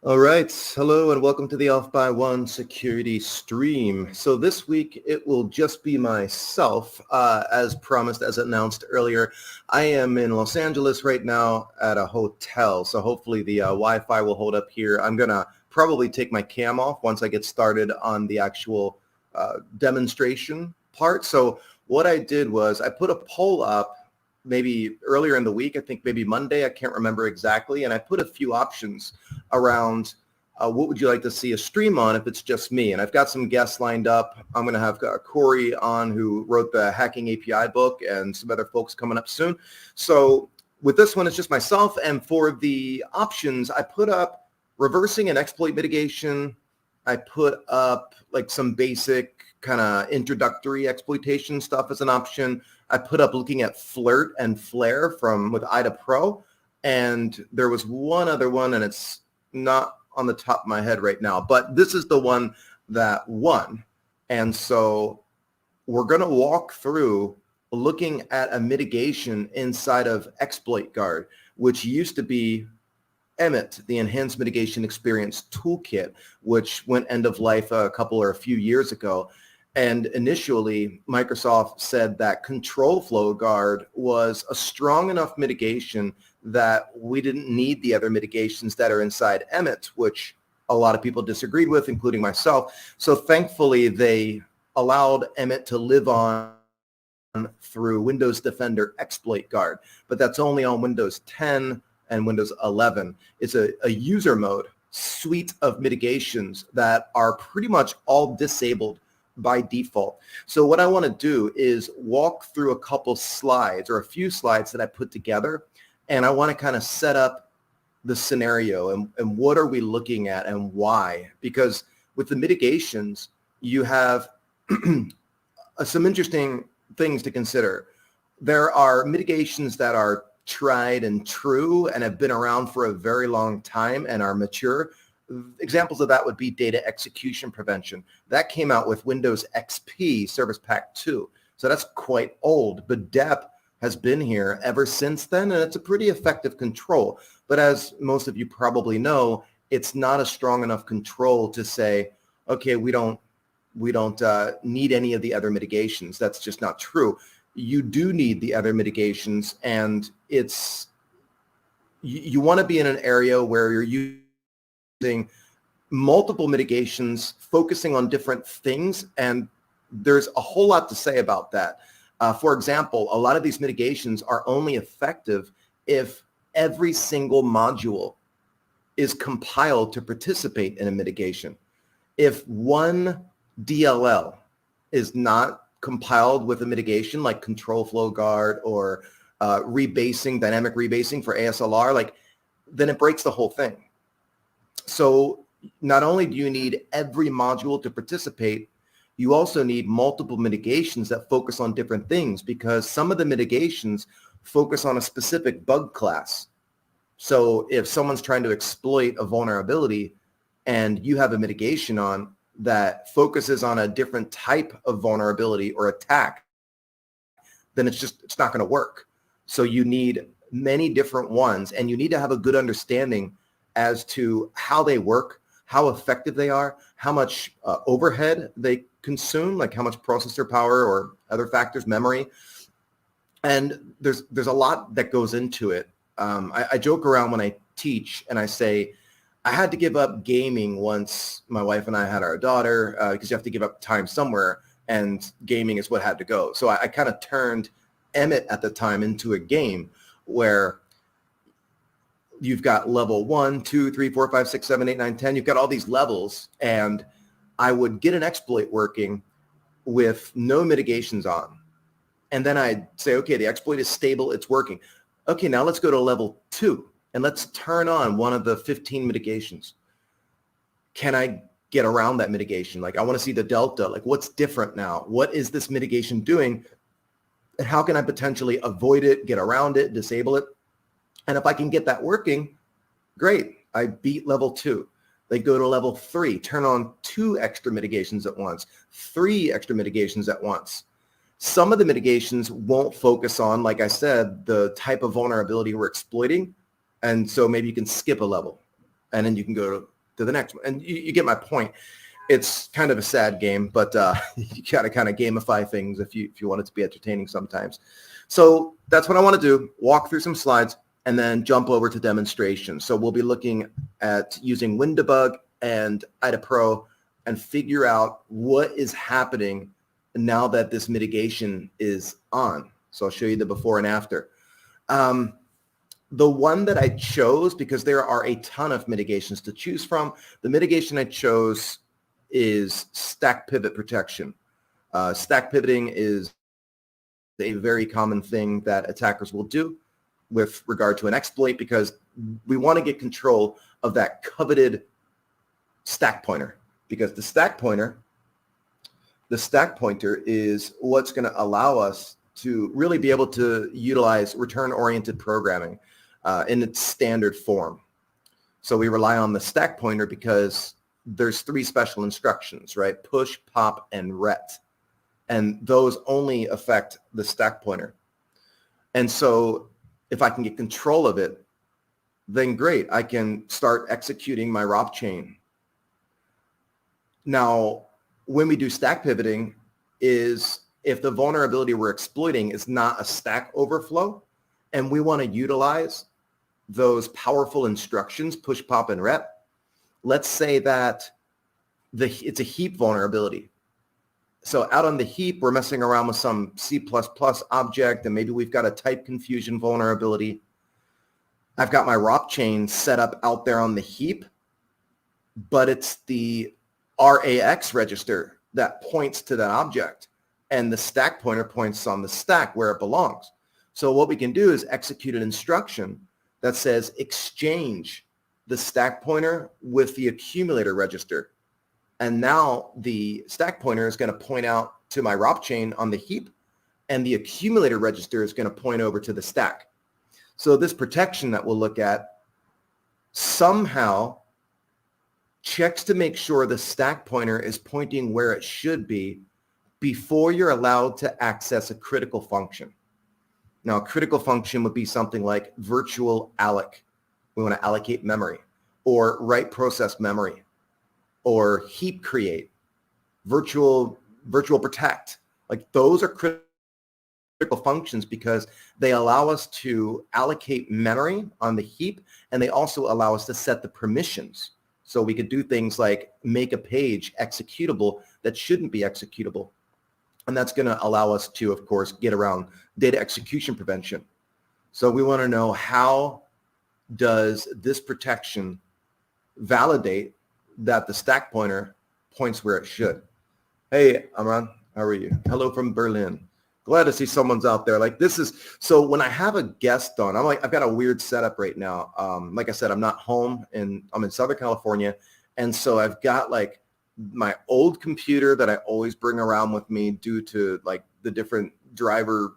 All right. Hello and welcome to the Off by One security stream. So this week it will just be myself, as promised, as announced earlier. I am in Los Angeles right now at a hotel. So hopefully the Wi-Fi will hold up here. I'm going to probably take my cam off once I get started on the actual demonstration part. So what I did was I put a poll up maybe earlier in the week, I think maybe Monday, I can't remember exactly. And I put a few options around what would you like to see a stream on if it's just me? And I've got some guests lined up. I'm going to have Corey on, who wrote the Hacking API book, and some other folks coming up soon. So with this one, it's just myself. And for the options, I put up reversing and exploit mitigation. I put up like some basic kind of introductory exploitation stuff as an option. I put up looking at Flirt and Flare with IDA Pro. And there was one other one, and it's not on the top of my head right now, but this is the one that won. And so we're going to walk through looking at a mitigation inside of Exploit Guard, which used to be EMIT, the Enhanced Mitigation Experience Toolkit, which went end of life a few years ago. And initially, Microsoft said that Control Flow Guard was a strong enough mitigation that we didn't need the other mitigations that are inside EMIT, which a lot of people disagreed with, including myself. So thankfully, they allowed EMIT to live on through Windows Defender Exploit Guard, but that's only on Windows 10 and Windows 11. It's a user mode suite of mitigations that are pretty much all disabled by default. So what I want to do is walk through a couple slides or a few slides that I put together, and I want to kind of set up the scenario and what are we looking at and why? Because with the mitigations, you have some interesting things to consider. There are mitigations that are tried and true and have been around for a very long time and are mature. Examples of that would be data execution prevention. That came out with Windows XP Service Pack 2. So that's quite old, but DEP has been here ever since then, and it's a pretty effective control. But as most of you probably know, it's not a strong enough control to say, okay, we don't need any of the other mitigations. That's just not true. You do need the other mitigations, and you want to be in an area where you're using multiple mitigations, focusing on different things, and there's a whole lot to say about that. For example, a lot of these mitigations are only effective if every single module is compiled to participate in a mitigation. If one DLL is not compiled with a mitigation like Control Flow Guard or dynamic rebasing for ASLR, then it breaks the whole thing. So not only do you need every module to participate, you also need multiple mitigations that focus on different things, because some of the mitigations focus on a specific bug class. So if someone's trying to exploit a vulnerability and you have a mitigation on that focuses on a different type of vulnerability or attack, then it's not going to work. So you need many different ones, and you need to have a good understanding as to how they work, how effective they are, how much overhead they consume, like how much processor power or other factors, memory. And there's a lot that goes into it. I joke around when I teach and I say, I had to give up gaming once my wife and I had our daughter, because you have to give up time somewhere, and gaming is what had to go. So I kind of turned EMIT at the time into a game where you've got level 1, 2, 3, 4, 5, 6, 7, 8, 9, 10. You've got all these levels, and I would get an exploit working with no mitigations on. And then I'd say, okay, the exploit is stable, it's working. Okay, now let's go to level 2, and let's turn on one of the 15 mitigations. Can I get around that mitigation? I want to see the delta. What's different now? What is this mitigation doing? And how can I potentially avoid it, get around it, disable it? And if I can get that working, great. I beat level 2. They go to level 3, turn on 2 extra mitigations at once, 3 extra mitigations at once. Some of the mitigations won't focus on, like I said, the type of vulnerability we're exploiting. And so maybe you can skip a level. and then you can go to the next one. And you get my point. It's kind of a sad game, but you got to kind of gamify things if you want it to be entertaining sometimes. So that's what I want to do, walk through some slides and then jump over to demonstration. So we'll be looking at using WinDebug and IDA Pro and figure out what is happening now that this mitigation is on. So I'll show you the before and after. The one that I chose, because there are a ton of mitigations to choose from, the mitigation I chose is stack pivot protection. Stack pivoting is a very common thing that attackers will do with regard to an exploit, because we want to get control of that coveted stack pointer, because the stack pointer is what's going to allow us to really be able to utilize return-oriented programming in its standard form. So we rely on the stack pointer because there's 3 special instructions, right? Push, pop, and ret. And those only affect the stack pointer. And so if I can get control of it, then great, I can start executing my ROP chain. Now, when we do stack pivoting, is if the vulnerability we're exploiting is not a stack overflow, and we want to utilize those powerful instructions, push, pop, and ret. Let's say that it's a heap vulnerability. So out on the heap, we're messing around with some C++ object, and maybe we've got a type confusion vulnerability. I've got my ROP chain set up out there on the heap, but it's the RAX register that points to that object, and the stack pointer points on the stack where it belongs. So what we can do is execute an instruction that says exchange the stack pointer with the accumulator register. And now the stack pointer is going to point out to my ROP chain on the heap, and the accumulator register is going to point over to the stack. So this protection that we'll look at somehow checks to make sure the stack pointer is pointing where it should be before you're allowed to access a critical function. Now, a critical function would be something like virtual alloc. We want to allocate memory, or write process memory, or heap create, virtual protect. Like, those are critical functions because they allow us to allocate memory on the heap, and they also allow us to set the permissions. So we could do things like make a page executable that shouldn't be executable. And that's going to allow us to, of course, get around data execution prevention. So we want to know, how does this protection validate that the stack pointer points where it should? Hey, Amran, how are you? Hello from Berlin. Glad to see someone's out there. Like, this is, so when I have a guest on, I've got a weird setup right now. Like I said, I'm not home, and I'm in Southern California. And so I've got like my old computer that I always bring around with me due to like the different driver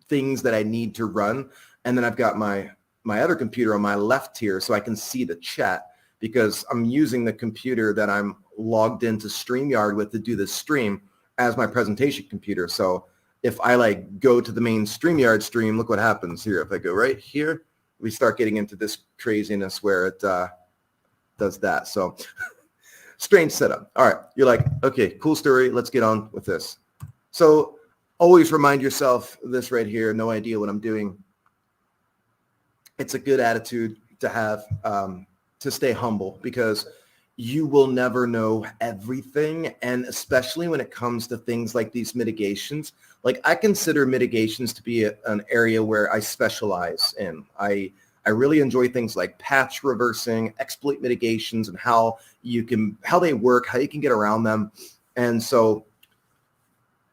things that I need to run. And then I've got my other computer on my left here so I can see the chat, because I'm using the computer that I'm logged into StreamYard with to do this stream as my presentation computer. So if I like go to the main StreamYard stream, look what happens here. If I go right here, we start getting into this craziness where it does that. So strange setup. All right. You're like, okay, cool story. Let's get on with this. So always remind yourself this right here. No idea what I'm doing. It's a good attitude to have, to stay humble, because you will never know everything. And especially when it comes to things like these mitigations, like I consider mitigations to be an area where I specialize in. I really enjoy things like patch reversing, exploit mitigations, and how they work, how you can get around them. And so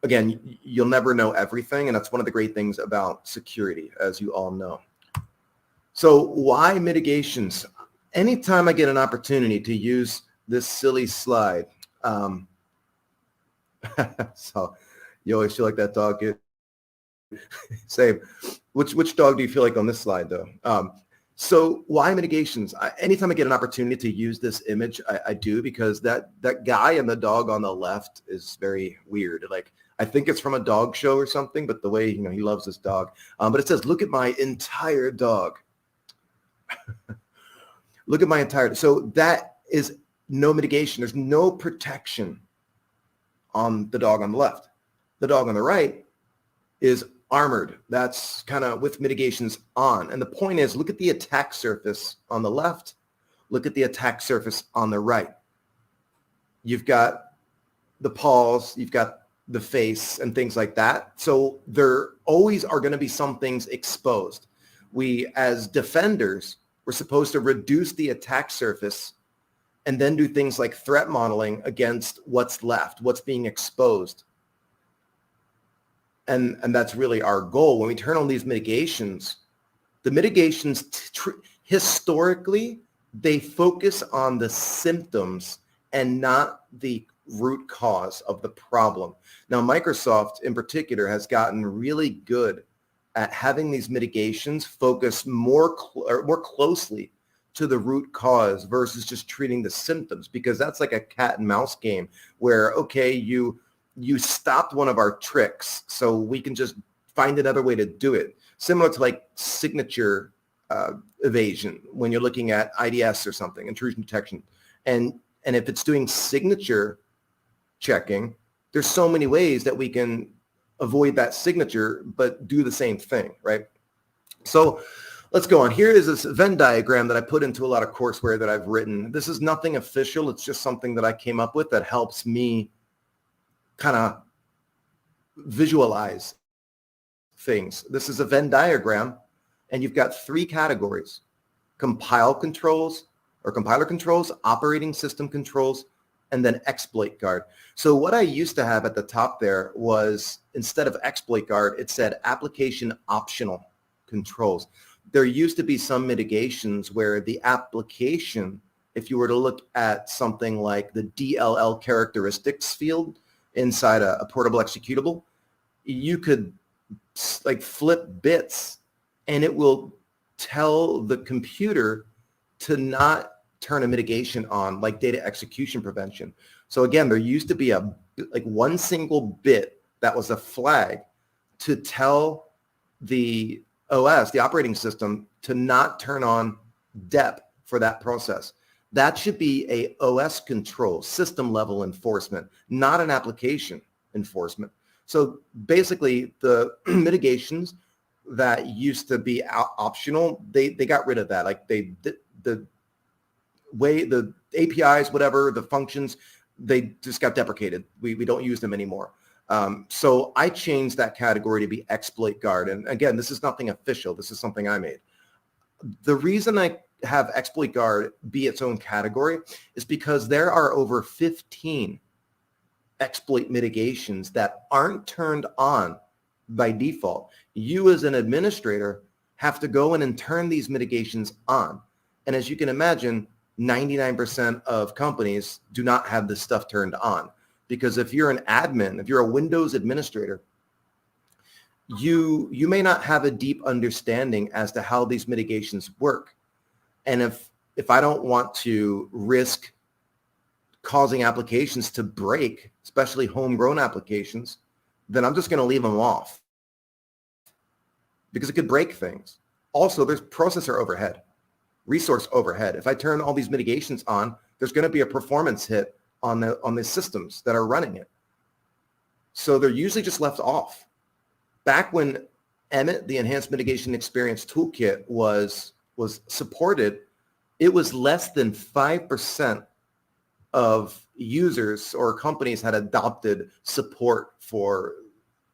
again, you'll never know everything. And that's one of the great things about security, as you all know. So why mitigations? Anytime I get an opportunity to use this silly slide, so you always feel like that dog. Same. Which dog do you feel like on this slide, though? So why mitigations? Anytime I get an opportunity to use this image, I do, because that guy and the dog on the left is very weird. Like, I think it's from a dog show or something, but the way, he loves this dog. But it says, look at my entire dog. Look at my entire, so that is no mitigation. There's no protection on the dog on the left. The dog on the right is armored. That's kind of with mitigations on. And the point is, look at the attack surface on the left. Look at the attack surface on the right. You've got the paws, you've got the face and things like that. So there always are going to be some things exposed. We, as defenders, we're supposed to reduce the attack surface and then do things like threat modeling against what's left, what's being exposed. And that's really our goal. When we turn on these mitigations, the mitigations historically, they focus on the symptoms and not the root cause of the problem. Now, Microsoft in particular has gotten really good at having these mitigations focus more closely to the root cause versus just treating the symptoms, because that's like a cat and mouse game where, okay, you stopped one of our tricks, so we can just find another way to do it. Similar to like signature evasion when you're looking at IDS or something, intrusion detection. And if it's doing signature checking, there's so many ways that we can avoid that signature, but do the same thing, right? So let's go on. Here is this Venn diagram that I put into a lot of courseware that I've written. This is nothing official. It's just something that I came up with that helps me kind of visualize things. This is a Venn diagram, and you've got three categories: compiler controls, operating system controls, and then exploit guard. So what I used to have at the top there was, instead of exploit guard, it said application optional controls. There used to be some mitigations where the application, if you were to look at something like the DLL characteristics field inside a portable executable, you could like flip bits and it will tell the computer to not turn a mitigation on, like data execution prevention. So again, there used to be like one single bit that was a flag to tell the OS, the operating system, to not turn on DEP for that process. That should be a OS control, system level enforcement, not an application enforcement. So basically the mitigations that used to be optional, they got rid of that. Like the way the APIs, whatever, the functions, they just got deprecated. We don't use them anymore. So I changed that category to be exploit guard. And again, this is nothing official. This is something I made. The reason I have exploit guard be its own category is because there are over 15 exploit mitigations that aren't turned on by default. You as an administrator have to go in and turn these mitigations on. And as you can imagine, 99% of companies do not have this stuff turned on, because if you're an admin, if you're a Windows administrator, you may not have a deep understanding as to how these mitigations work. And if I don't want to risk causing applications to break, especially homegrown applications, then I'm just going to leave them off because it could break things. Also, there's processor overhead, resource overhead. If I turn all these mitigations on, there's going to be a performance hit on the systems that are running it. So they're usually just left off. Back when EMIT, the Enhanced Mitigation Experience Toolkit, was supported, it was less than 5% of users or companies had adopted support for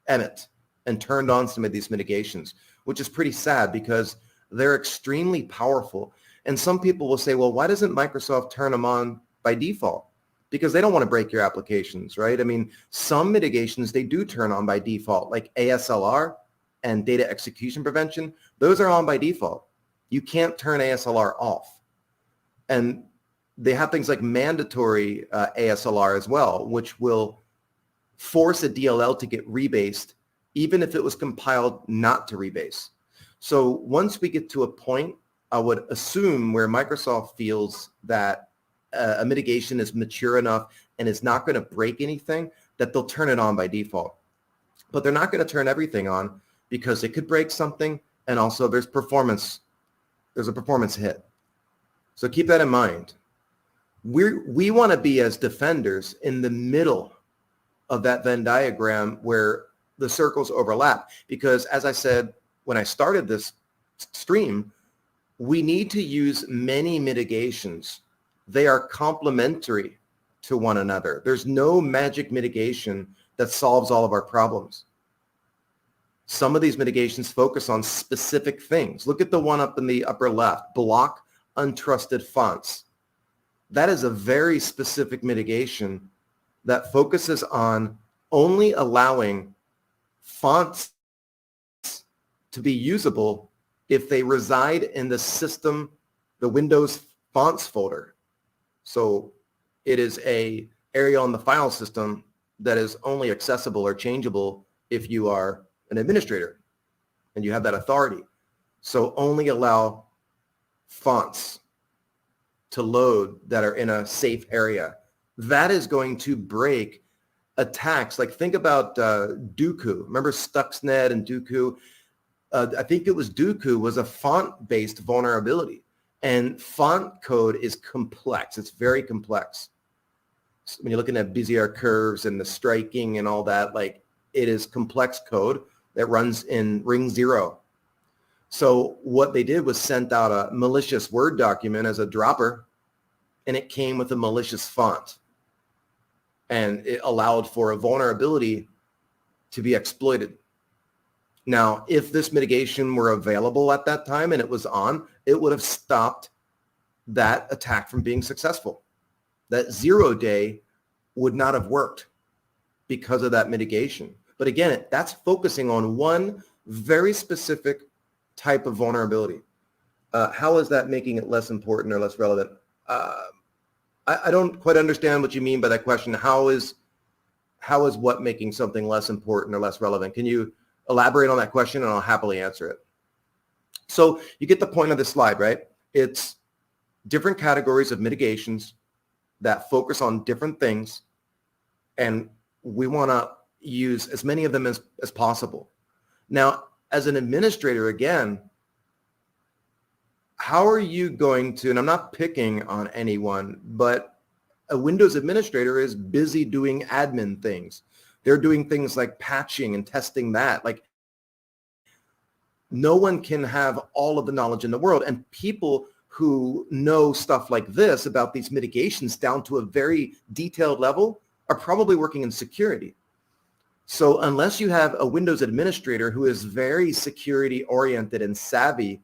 EMIT and turned on some of these mitigations, which is pretty sad because they're extremely powerful. And some people will say, well, why doesn't Microsoft turn them on by default? Because they don't want to break your applications, right? I mean, some mitigations they do turn on by default, like ASLR and data execution prevention. Those are on by default. You can't turn ASLR off. And they have things like mandatory ASLR as well, which will force a DLL to get rebased, even if it was compiled not to rebase. So once we get to a point, I would assume, where Microsoft feels that a mitigation is mature enough and is not going to break anything, that they'll turn it on by default. But they're not going to turn everything on because it could break something, and also there's a performance hit. So keep that in mind. We want to be as defenders in the middle of that Venn diagram where the circles overlap. Because as I said, when I started this stream, we need to use many mitigations. They are complementary to one another. There's no magic mitigation that solves all of our problems. Some of these mitigations focus on specific things. Look at the one up in the upper left, block untrusted fonts. That is a very specific mitigation that focuses on only allowing fonts to be usable if they reside in the system, the Windows fonts folder. So it is a area on the file system that is only accessible or changeable if you are an administrator and you have that authority. So only allow fonts to load that are in a safe area. That is going to break attacks. Like think about Dooku. Remember Stuxnet and Dooku? I think it was Dooku was a font-based vulnerability. And font code is complex. It's very complex. So when you're looking at Bezier curves and the striking and all that, like it is complex code that runs in ring 0. So what they did was sent out a malicious Word document as a dropper, and it came with a malicious font. And it allowed for a vulnerability to be exploited. Now, if this mitigation were available at that time and it was on, it would have stopped that attack from being successful. That 0 day would not have worked because of that mitigation. But again, that's focusing on one very specific type of vulnerability. How is that making it less important or less relevant? I don't quite understand what you mean by that question. How is what making something less important or less relevant? Can you elaborate on that question, and I'll happily answer it. So you get the point of this slide, right? It's different categories of mitigations that focus on different things, and we want to use as many of them as possible. Now, as an administrator, again, how are you going to, and I'm not picking on anyone, but a Windows administrator is busy doing admin things. They're doing things like patching and testing that. Like no one can have all of the knowledge in the world. And people who know stuff like this about these mitigations down to a very detailed level are probably working in security. So unless you have a Windows administrator who is very security oriented and savvy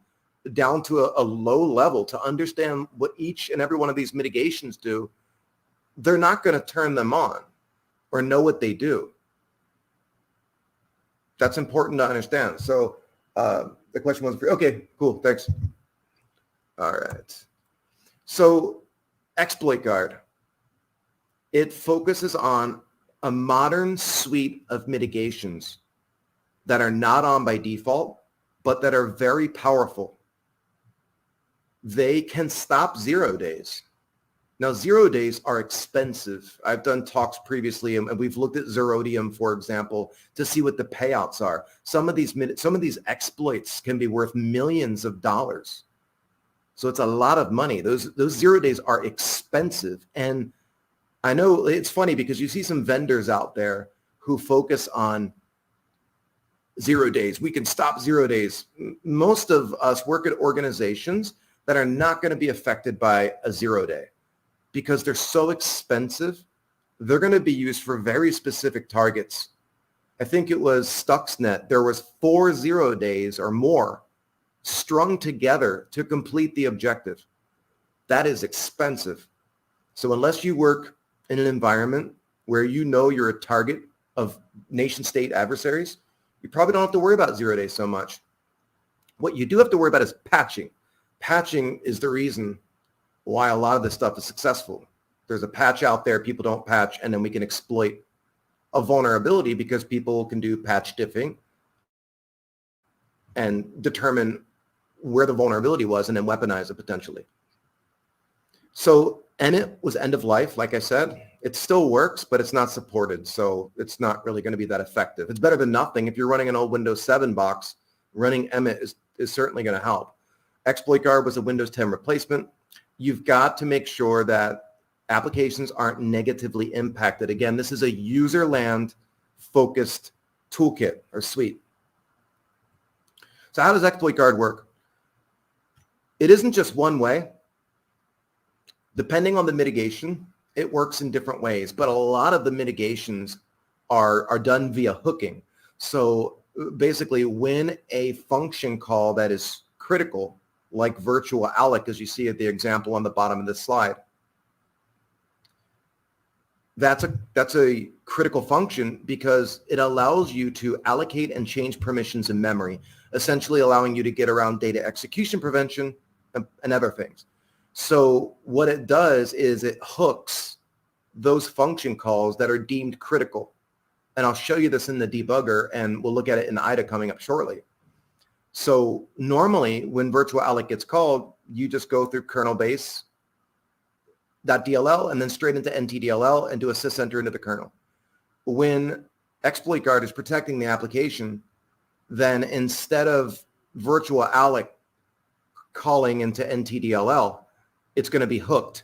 down to a low level to understand what each and every one of these mitigations do, they're not going to turn them on or know what they do. That's important to understand. So the question was, okay, cool, thanks. All right. So Exploit Guard, it focuses on a modern suite of mitigations that are not on by default, but that are very powerful. They can stop 0 days. Now, 0 days are expensive. I've done talks previously, and we've looked at Zerodium, for example, to see what the payouts are. Some of these exploits can be worth millions of dollars. So it's a lot of money. Those 0 days are expensive. And I know it's funny because you see some vendors out there who focus on 0 days. We can stop 0 days. Most of us work at organizations that are not going to be affected by a 0 day. Because they're so expensive, they're going to be used for very specific targets. I think it was Stuxnet. There was 4 0 days or more strung together to complete the objective. That is expensive. So unless you work in an environment where you know you're a target of nation state adversaries, you probably don't have to worry about 0 days so much. What you do have to worry about is patching. Patching is the reason why a lot of this stuff is successful. There's a patch out there, people don't patch, and then we can exploit a vulnerability because people can do patch diffing and determine where the vulnerability was and then weaponize it potentially. So Emmet was end of life, like I said. It still works, but it's not supported, so it's not really going to be that effective. It's better than nothing. If you're running an old Windows 7 box, running Emmet is certainly going to help. Exploit Guard was a Windows 10 replacement. you've got to make sure that applications aren't negatively impacted. Again, this is a userland focused toolkit or suite. So how does exploit guard work? It isn't just one way. Depending on the mitigation, it works in different ways, but a lot of the mitigations are done via hooking. So basically, when a function call that is critical, like virtual alloc, as you see at the example on the bottom of this slide, that's a critical function because it allows you to allocate and change permissions in memory, essentially allowing you to get around data execution prevention and other things. So what it does is it hooks those function calls that are deemed critical. And I'll show you this in the debugger, and we'll look at it in IDA coming up shortly. So normally when virtual alloc gets called, you just go through kernel base.dll and then straight into ntdll and do a sysenter into the kernel. When exploit guard is protecting the application, then instead of virtual alloc calling into ntdll, it's going to be hooked,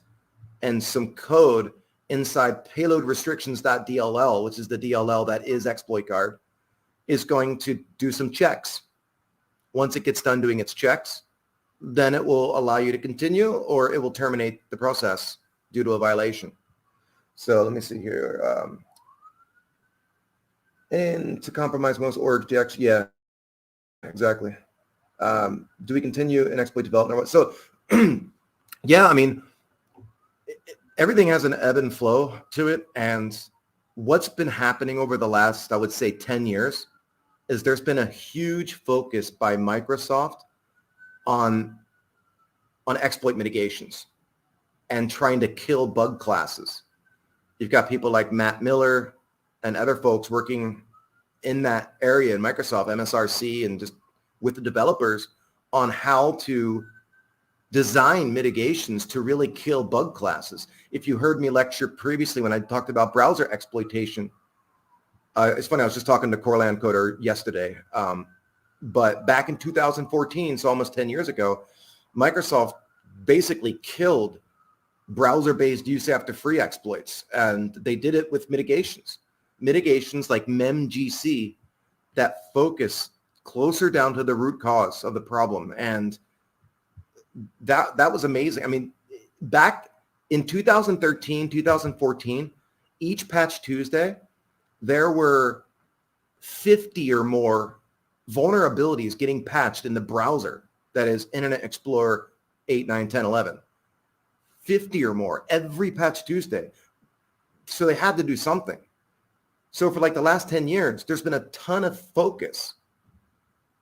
and some code inside payload restrictions.dll, which is the DLL that is exploit guard, is going to do some checks. Once it gets done doing its checks, then it will allow you to continue, or it will terminate the process due to a violation. So let me see here. And to compromise most org checks, yeah, exactly. Do we continue in exploit development? So yeah, I mean, everything has an ebb and flow to it. And what's been happening over the last, I would say, 10 years is there's been a huge focus by Microsoft on exploit mitigations and trying to kill bug classes. You've got people like Matt Miller and other folks working in that area in Microsoft, MSRC, and just with the developers on how to design mitigations to really kill bug classes. If you heard me lecture previously when I talked about browser exploitation, it's funny, I was just talking to Corland Coder yesterday, but back in 2014, so almost 10 years ago, Microsoft basically killed browser-based use after free exploits, and they did it with mitigations. Mitigations like memgc that focus closer down to the root cause of the problem, and that was amazing. I mean, back in 2013, 2014, each Patch Tuesday, there were 50 or more vulnerabilities getting patched in the browser, that is Internet Explorer 8, 9, 10, 11. 50 or more every Patch Tuesday. So they had to do something. So for like the last 10 years, there's been a ton of focus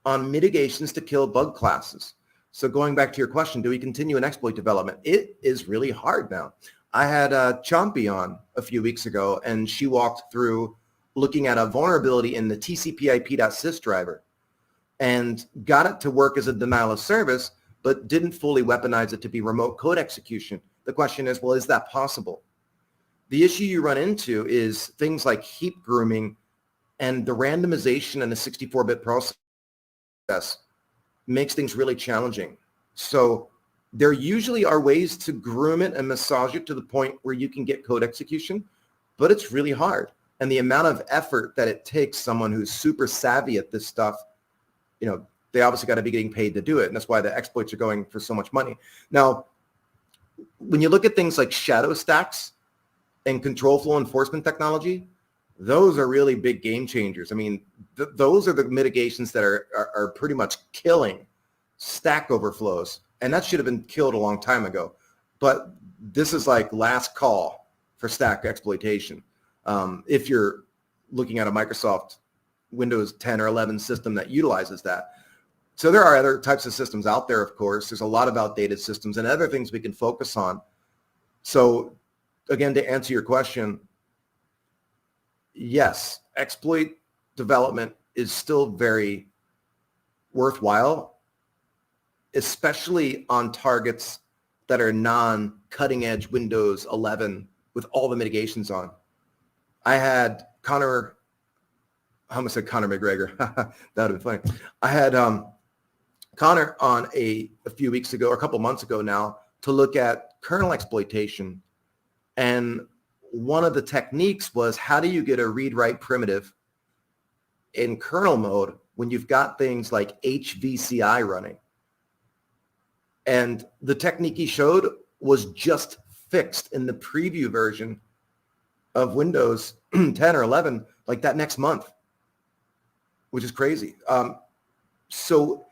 on mitigations to kill bug classes. So going back to your question, do we continue in exploit development? It is really hard now. I had Chompy on a few weeks ago, and she walked through looking at a vulnerability in the TCP/IP.sys driver and got it to work as a denial of service, but didn't fully weaponize it to be remote code execution. The question is, well, is that possible? The issue you run into is things like heap grooming, and the randomization in the 64-bit process makes things really challenging. So there usually are ways to groom it and massage it to the point where you can get code execution, but it's really hard. And the amount of effort that it takes someone who's super savvy at this stuff, you know, they obviously got to be getting paid to do it. And that's why the exploits are going for so much money. Now, when you look at things like shadow stacks and control flow enforcement technology, those are really big game changers. I mean, those are the mitigations that are pretty much killing stack overflows. And that should have been killed a long time ago. But this is like last call for stack exploitation. If you're looking at a Microsoft Windows 10 or 11 system that utilizes that. So there are other types of systems out there, of course. There's a lot of outdated systems and other things we can focus on. So again, to answer your question, yes, exploit development is still very worthwhile, especially on targets that are non-cutting edge Windows 11 with all the mitigations on. I had Conor McGregor. That would have been funny. I had Connor on a few weeks ago, or a couple months ago now, to look at kernel exploitation. And one of the techniques was, how do you get a read-write primitive in kernel mode when you've got things like HVCI running? And the technique he showed was just fixed in the preview version of Windows 10 or 11, like that next month, which is crazy. So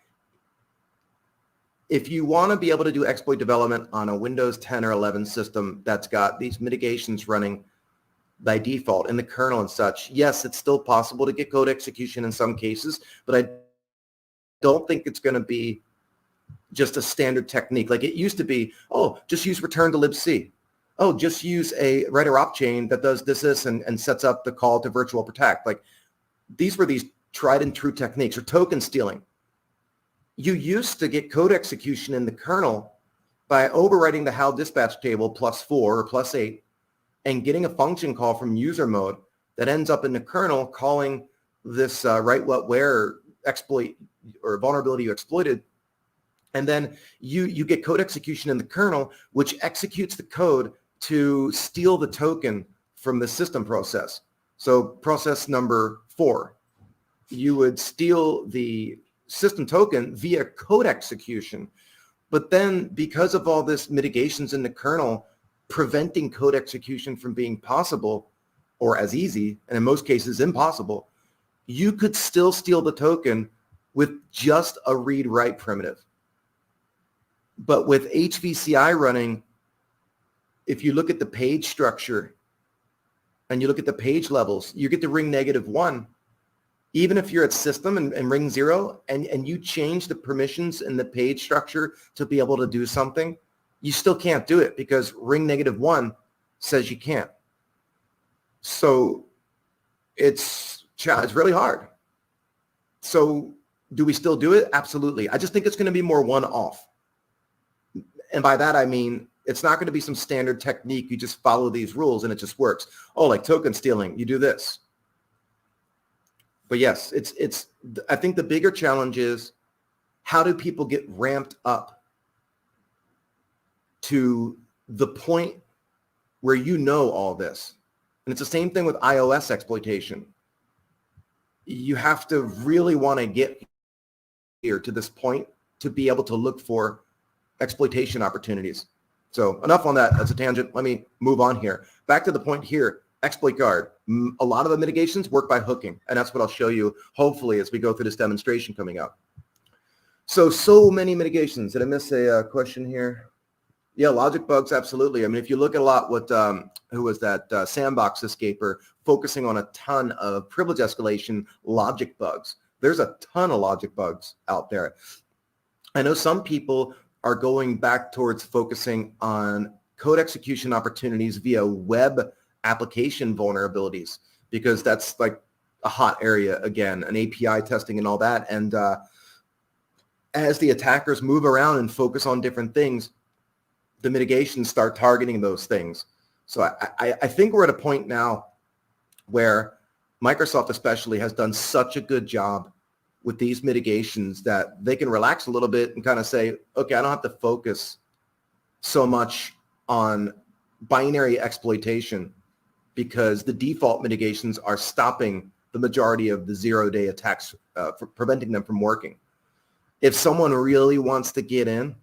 if you want to be able to do exploit development on a Windows 10 or 11 system that's got these mitigations running by default in the kernel and such, yes, it's still possible to get code execution in some cases, but I don't think it's going to be just a standard technique. Like it used to be, oh, just use return to libc. Oh, just use a writer op chain that does this, and sets up the call to virtual protect. Like these were these tried and true techniques. Or token stealing. You used to get code execution in the kernel by overwriting the HAL dispatch table +4 or +8 and getting a function call from user mode that ends up in the kernel calling this write what where exploit or vulnerability you exploited. And then you get code execution in the kernel, which executes the code to steal the token from the system process. So process number 4, you would steal the system token via code execution. But then because of all this mitigations in the kernel, preventing code execution from being possible or as easy, and in most cases impossible, you could still steal the token with just a read-write primitive. But with HVCI running, if you look at the page structure and you look at the page levels, you get to ring -1. Even if you're at system and ring 0 and you change the permissions in the page structure to be able to do something, you still can't do it because ring -1 says you can't. So it's really hard. So do we still do it? Absolutely. I just think it's going to be more one-off. And by that, I mean, it's not going to be some standard technique. You just follow these rules and it just works. Oh, like token stealing, you do this. But yes, I think the bigger challenge is, how do people get ramped up to the point where you know all this? And it's the same thing with iOS exploitation. You have to really want to get here to this point to be able to look for exploitation opportunities. So enough on that. That's a tangent. Let me move on here. Back to the point here. Exploit guard. A lot of the mitigations work by hooking, and that's what I'll show you hopefully as we go through this demonstration coming up. So many mitigations. Did I miss a question here? Yeah, logic bugs, absolutely. I mean, if you look at a lot, who was that sandbox escaper focusing on a ton of privilege escalation logic bugs. There's a ton of logic bugs out there. I know some people are going back towards focusing on code execution opportunities via web application vulnerabilities, because that's like a hot area again, an API testing and all that. And as the attackers move around and focus on different things, the mitigations start targeting those things. So I think we're at a point now where Microsoft especially has done such a good job with these mitigations that they can relax a little bit and kind of say, okay, I don't have to focus so much on binary exploitation because the default mitigations are stopping the majority of the zero-day attacks, for preventing them from working. If someone really wants to get in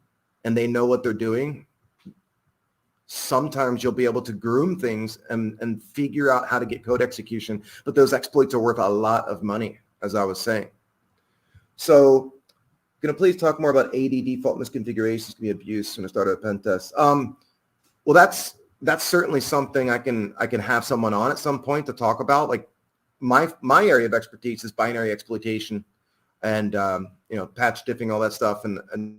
and they know what they're doing, sometimes you'll be able to groom things and figure out how to get code execution, but those exploits are worth a lot of money, as I was saying. So, going to please talk more about AD default misconfigurations can be abused when I start a pen test. Well, that's certainly something I can have someone on at some point to talk about. Like my area of expertise is binary exploitation and patch diffing, all that stuff, and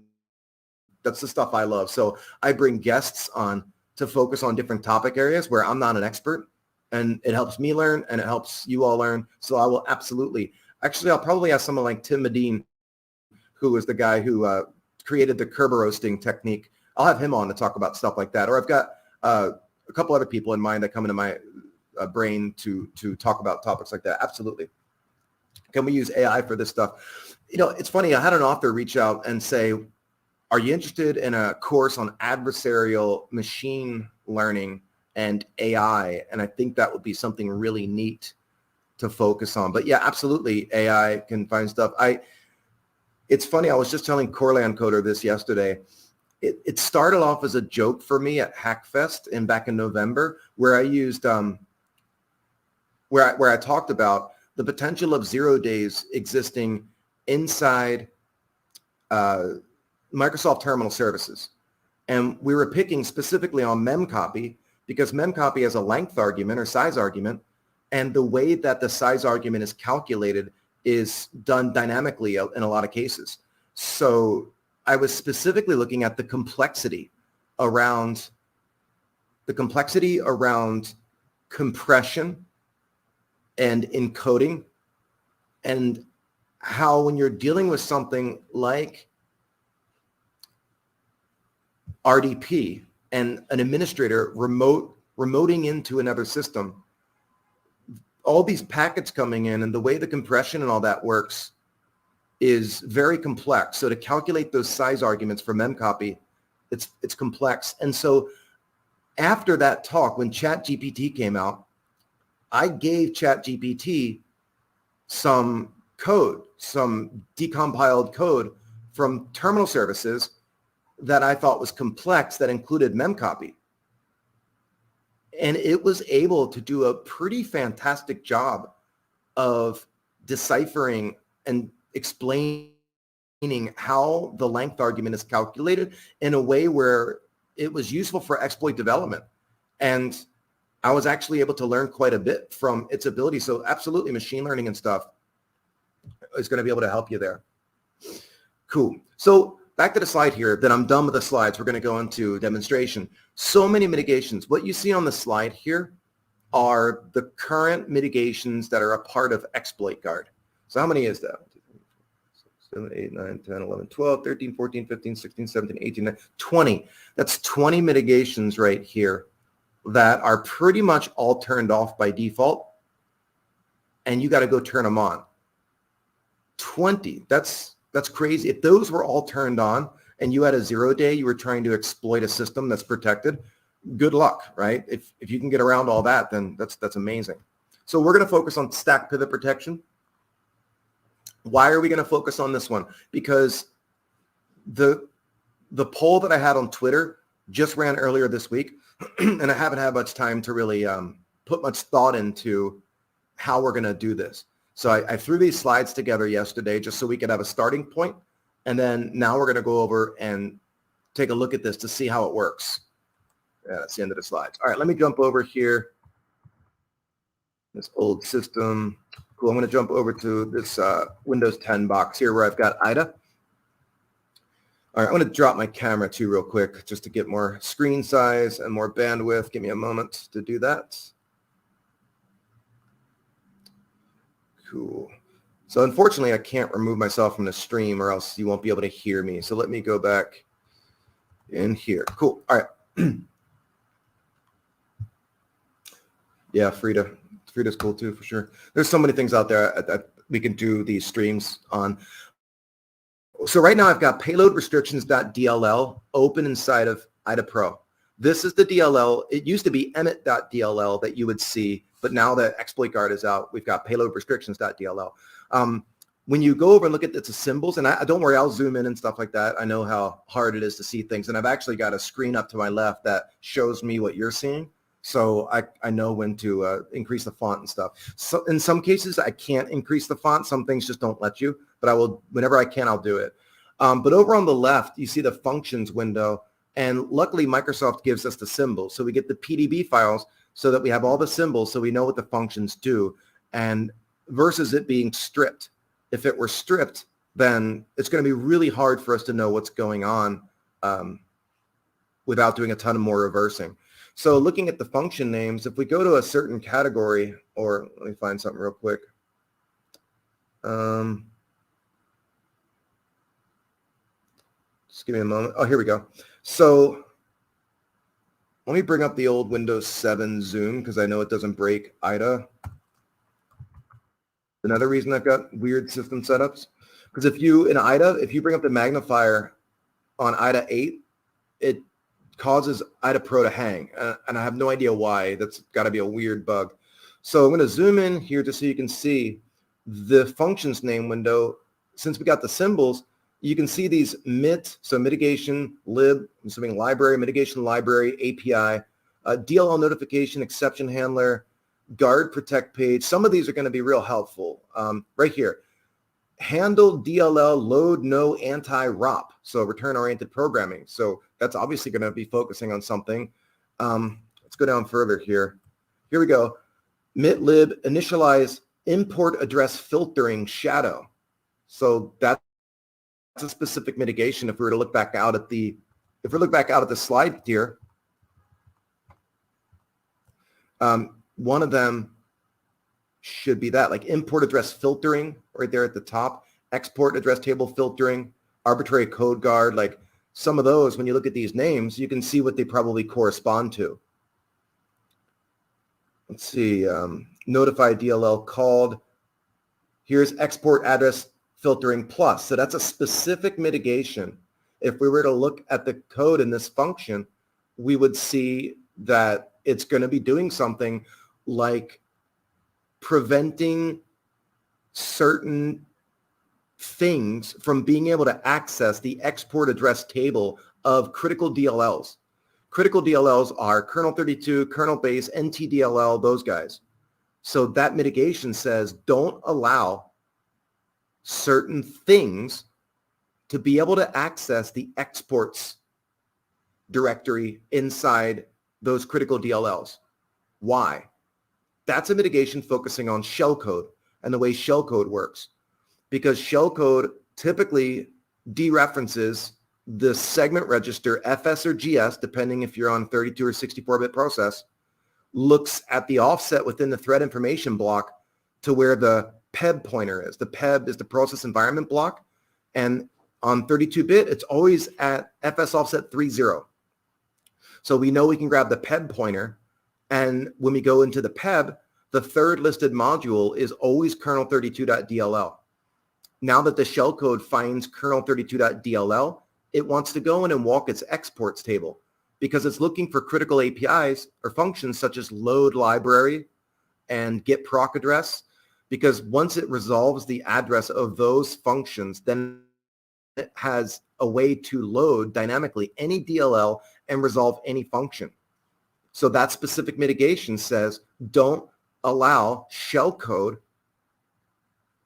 that's the stuff I love. So I bring guests on to focus on different topic areas where I'm not an expert, and it helps me learn and it helps you all learn. So I will absolutely. Actually, I'll probably have someone like Tim Medine, who was the guy who created the Kerber roasting technique. I'll have him on to talk about stuff like that. Or I've got a couple other people in mind that come into my brain to talk about topics like that. Absolutely. Can we use AI for this stuff? It's funny. I had an author reach out and say, are you interested in a course on adversarial machine learning and AI? And I think that would be something really neat to focus on. But yeah, absolutely, AI can find stuff. It's funny, I was just telling Corland Coder this yesterday. It started off as a joke for me at Hackfest back in November, where I used where I talked about the potential of 0 days existing inside Microsoft Terminal Services. And we were picking specifically on memcopy because memcopy has a length argument or size argument. And the way that the size argument is calculated is done dynamically in a lot of cases. So I was specifically looking at the complexity around compression and encoding, and how when you're dealing with something like RDP and an administrator remoting into another system, all these packets coming in and the way the compression and all that works is very complex. So to calculate those size arguments for memcopy, it's complex. And so after that talk, when ChatGPT came out, I gave ChatGPT some code, some decompiled code from terminal services that I thought was complex that included memcopy. And it was able to do a pretty fantastic job of deciphering and explaining how the length argument is calculated in a way where it was useful for exploit development. And I was actually able to learn quite a bit from its ability. So absolutely, machine learning and stuff is going to be able to help you there. Cool. So back to the slide here. Then I'm done with the slides. We're going to go into demonstration. So many mitigations. What you see on the slide here are the current mitigations that are a part of Exploit Guard. So how many is that? 7, 8, 9, 10, 11, 12, 13, 14, 15, 16, 17, 18, 19, 20. That's 20 mitigations right here that are pretty much all turned off by default, and you got to go turn them on. 20. That's crazy. If those were all turned on and you had a 0 day, you were trying to exploit a system that's protected, good luck, right? If you can get around all that, then that's amazing. So we're going to focus on stack pivot protection. Why are we going to focus on this one? Because the poll that I had on Twitter just ran earlier this week, and I haven't had much time to really put much thought into how we're going to do this. So I threw these slides together yesterday just so we could have a starting point. And then now we're going to go over and take a look at this to see how it works. Yeah, that's the end of the slides. All right, let me jump over here. This old system. Cool. I'm going to jump over to this Windows 10 box here where I've got IDA. All right, I'm going to drop my camera too real quick just to get more screen size and more bandwidth. Give me a moment to do that. Cool. So unfortunately, I can't remove myself from the stream or else you won't be able to hear me. So let me go back in here. Cool. All right. Yeah, Frida's cool too, for sure. There's so many things out there that we can do these streams on. So right now I've got payload restrictions.dll open inside of IDA Pro. This is the DLL. It used to be emmet.dll that you would see, but now that Exploit Guard is out, we've got payload restrictions.dll. When you go over and look at the symbols, and don't worry, I'll zoom in and stuff like that. I know how hard it is to see things, and I've actually got a screen up to my left that shows me what you're seeing. So I know when to increase the font and stuff. So in some cases, I can't increase the font. Some things just don't let you, but I will, whenever I can, I'll do it. But over on the left, you see the functions window. And luckily, Microsoft gives us the symbols. So we get the PDB files so that we have all the symbols so we know what the functions do. And versus it being stripped. If it were stripped, then it's going to be really hard for us to know what's going on without doing a ton of more reversing. So looking at the function names, if we go to a certain category, or let me find something real quick. Just give me a moment. Oh, here we go. So let me bring up the old Windows 7 Zoom because I know it doesn't break IDA. Another reason I've got weird system setups, because if you, in IDA, if you bring up the magnifier on IDA 8, it causes IDA Pro to hang. And I have no idea why. That's got to be a weird bug. So I'm going to zoom in here just so you can see the functions name window. Since we got the symbols, you can see these MIT, so mitigation, lib, I'm assuming library, mitigation library, API, DLL notification, exception handler, guard protect page. Some of these are going to be real helpful. Right here, handle DLL load no anti-ROP, so return-oriented programming. So that's obviously going to be focusing on something. Let's go down further here. Here we go. MIT-lib initialize import address filtering shadow. So that's a specific mitigation. If we were to look back out at the, slide here, one of them should be that, like import address filtering right there at the top, export address table filtering, arbitrary code guard. Like some of those, when you look at these names, you can see what they probably correspond to. Let's see, notify DLL called. Here's export address filtering plus. So that's a specific mitigation. If we were to look at the code in this function, we would see that it's going to be doing something like preventing certain things from being able to access the export address table of critical DLLs. Critical DLLs are kernel 32, kernel base, NTDLL, those guys. So that mitigation says don't allow certain things to be able to access the exports directory inside those critical DLLs. Why? That's a mitigation focusing on shellcode and the way shellcode works, because shellcode typically dereferences the segment register FS or GS, depending if you're on 32 or 64-bit process, looks at the offset within the thread information block to where the PEB pointer is. The PEB is the process environment block, and on 32-bit, it's always at FS offset 30. So we know we can grab the PEB pointer, and when we go into the PEB, the third listed module is always kernel32.dll. Now that the shellcode finds kernel32.dll, it wants to go in and walk its exports table because it's looking for critical APIs or functions such as load library and get proc address, because once it resolves the address of those functions, then it has a way to load dynamically any DLL and resolve any function. So that specific mitigation says don't allow shellcode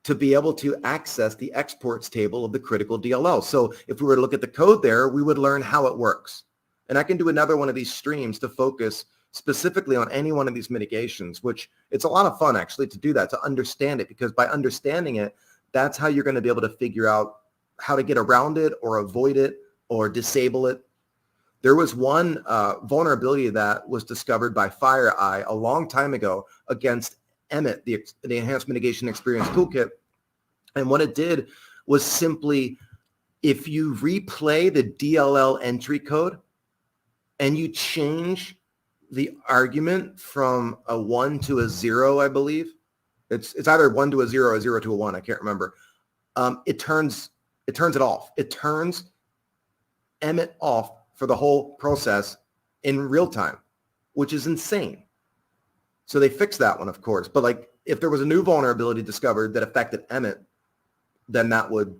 to be able to access the exports table of the critical DLL. So if we were to look at the code there, we would learn how it works. And I can do another one of these streams to focus specifically on any one of these mitigations, which it's a lot of fun actually to do that, to understand it, because by understanding it, that's how you're going to be able to figure out how to get around it or avoid it or disable it. There was one vulnerability that was discovered by FireEye a long time ago against Emmet, the Enhanced Mitigation Experience Toolkit. And what it did was simply, if you replay the DLL entry code and you change the argument from a 1 to a 0, I believe, it's either 1 to a 0 or 0 to a 1, I can't remember. It turns it off. It turns Emmet off for the whole process in real time, which is insane. So they fixed that one, of course. But like if there was a new vulnerability discovered that affected Emmet, then that would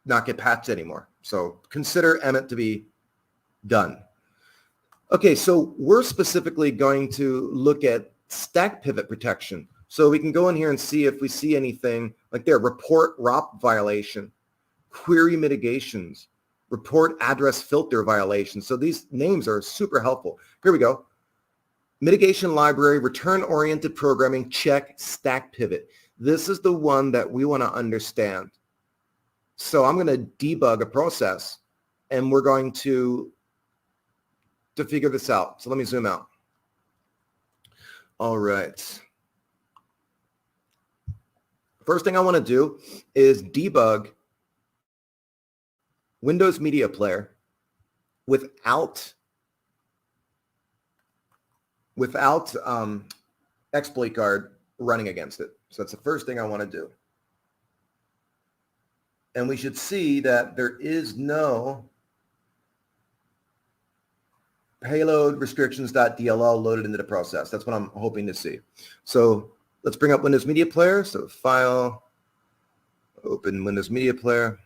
not get patched anymore. So consider Emmet to be done. Okay, so we're specifically going to look at stack pivot protection. So we can go in here and see if we see anything like there, report ROP violation, query mitigations, report address filter violation. So these names are super helpful. Here we go. Mitigation library, return-oriented programming, check, stack pivot. This is the one that we want to understand. So I'm going to debug a process, and we're going to figure this out. So let me zoom out. All right. First thing I want to do is debug Windows Media Player without exploit guard running against it. So that's the first thing I want to do. And we should see that there is no payload restrictions.dll loaded into the process. That's what I'm hoping to see. So let's bring up Windows Media Player. So File, open Windows Media Player.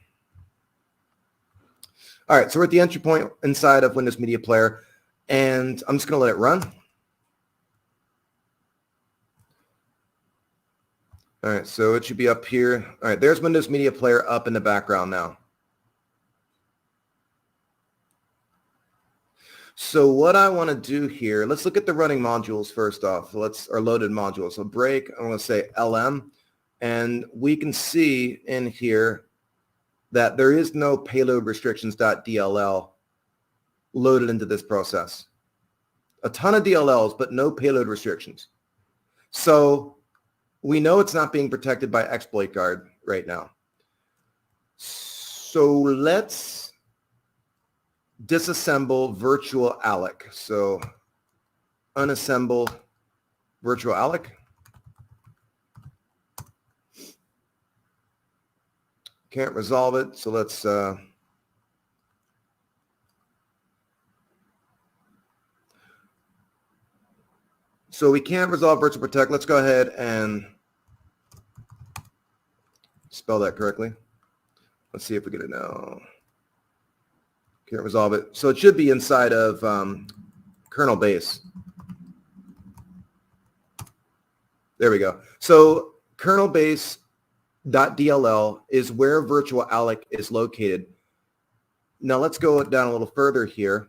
All right, so we're at the entry point inside of Windows Media Player, and I'm just going to let it run. All right, so it should be up here. All right, there's Windows Media Player up in the background now. So what I want to do here, let's look at the running modules first off. Or loaded modules. So break, I'm going to say LM, and we can see in here that there is no payload restrictions.dll loaded into this process. A ton of DLLs, but no payload restrictions. So we know it's not being protected by exploit guard right now. So let's disassemble virtual alloc. So unassemble virtual alloc. Can't resolve it, so let's so we can't resolve virtual protect. Let's go ahead and spell that correctly. Let's see if we get it now. Can't resolve it. So it should be inside of kernel base. There we go. So kernel base .dll is where virtual alloc is located. Now let's go down a little further here.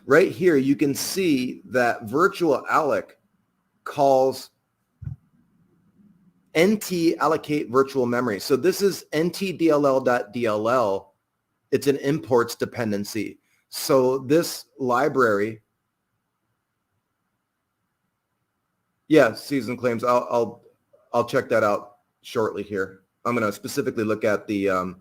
Right here, you can see that virtual alloc calls NT allocate virtual memory. So this is ntdll.dll. It's an imports dependency. So this library, yeah, season claims. I'll check that out shortly here. I'm going to specifically look at the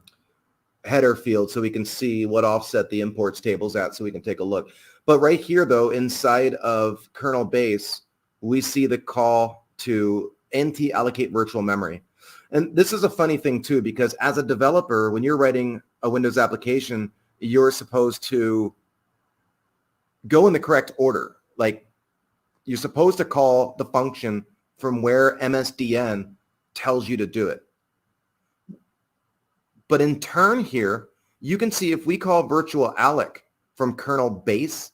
header field so we can see what offset the imports table's at, so we can take a look. But right here, though, inside of kernel base, we see the call to NT allocate virtual memory. And this is a funny thing, too, because as a developer, when you're writing a Windows application, you're supposed to go in the correct order. Like, you're supposed to call the function from where MSDN tells you to do it. But in turn here, you can see if we call virtual alloc from kernel base,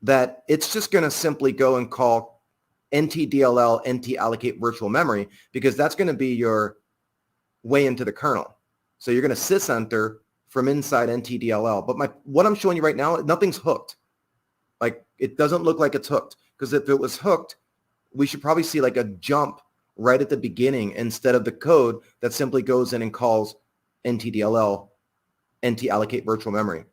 that it's just going to simply go and call ntdll nt allocate virtual memory, because that's going to be your way into the kernel. So you're going to sysenter from inside ntdll. But what I'm showing you right now, nothing's hooked. Like, it doesn't look like it's hooked, because if it was hooked, we should probably see like a jump right at the beginning instead of the code that simply goes in and calls ntdll nt allocate virtual memory.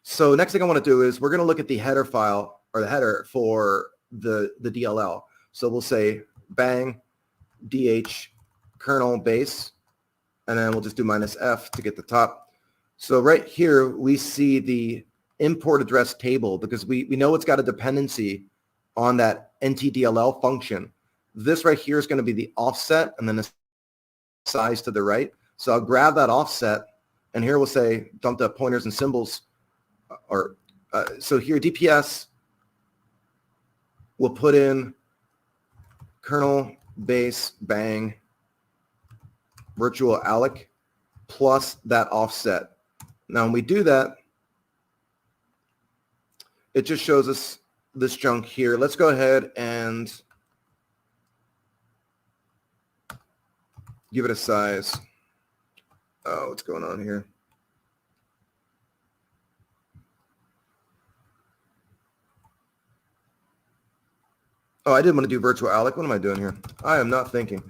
So next thing I want to do is we're going to look at the header file, or the header for the DLL. So we'll say bang dh kernel base, and then we'll just do -f to get the top. So right here we see the import address table, because we know it's got a dependency on that ntdll function. This right here is going to be the offset, and then the size to the right. So I'll grab that offset, and here we'll say dump the pointers and symbols. So here DPS, we'll put in kernel base bang virtual alloc plus that offset. Now when we do that, it just shows us this junk here. Let's go ahead and give it a size. Oh, what's going on here? Oh, I didn't want to do virtual alloc. What am I doing here? I am not thinking.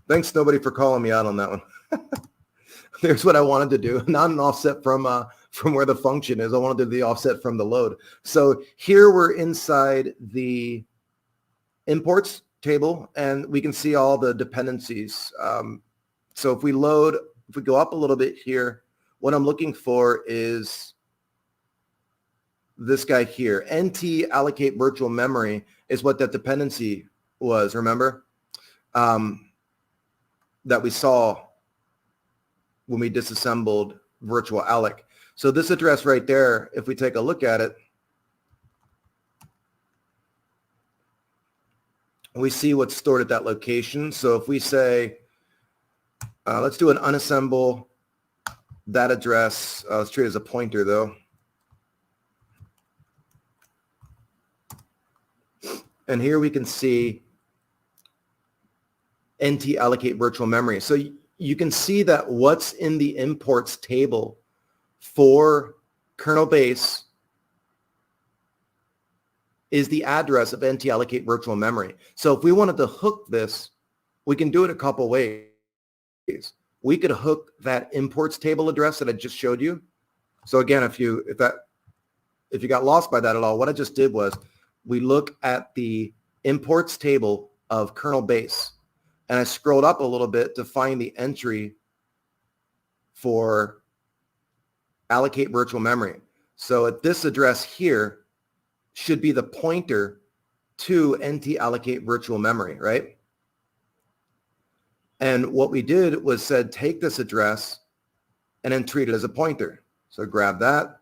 Thanks, nobody, for calling me out on that one. There's what I wanted to do, not an offset from where the function is. I wanted to do the offset from the load. So here we're inside the imports table, and we can see all the dependencies. So if we go up a little bit here, what I'm looking for is this guy here. NT allocate virtual memory is what that dependency was, remember? That we saw when we disassembled virtual alloc. So this address right there, if we take a look at it, we see what's stored at that location. So if we say, let's do an unassemble that address. Let's treat it as a pointer though. And here we can see NT allocate virtual memory. So you can see that what's in the imports table for kernel base is the address of NT allocate virtual memory. So if we wanted to hook this, we can do it a couple ways. We could hook that imports table address that I just showed you. So again, if you got lost by that at all, what I just did was we look at the imports table of kernel base, and I scrolled up a little bit to find the entry for allocate virtual memory. So at this address here should be the pointer to NT allocate virtual memory, right? And what we did was said, take this address and then treat it as a pointer. So grab that.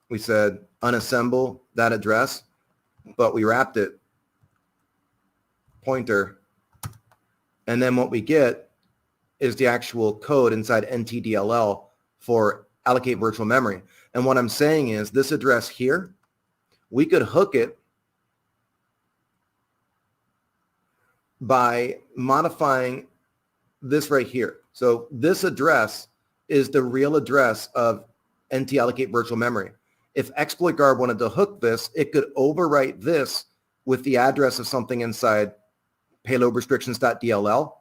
We said unassemble that address, but we wrapped it pointer. And then what we get is the actual code inside NTDLL for allocate virtual memory. And what I'm saying is this address here, we could hook it by modifying this right here. So this address is the real address of NT allocate virtual memory. If exploit guard wanted to hook this, it could overwrite this with the address of something inside payload restrictions.dll.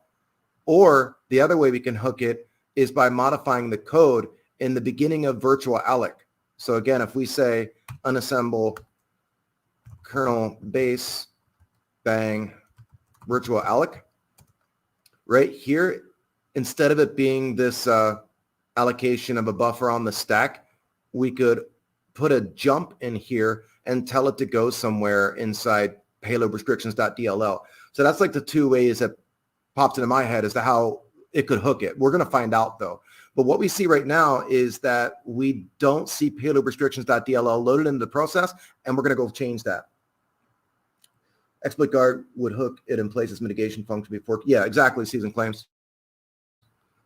Or the other way we can hook it is by modifying the code in the beginning of virtual alloc. So again, if we say unassemble kernel base bang virtual alloc, right here, instead of it being this allocation of a buffer on the stack, we could put a jump in here and tell it to go somewhere inside payload restrictions.dll. So that's like the two ways that popped into my head as to how it could hook it. We're going to find out though. But what we see right now is that we don't see payload restrictions.dll loaded into the process, and we're going to go change that. Exploit guard would hook it in place as mitigation function before. Yeah, exactly. Season claims.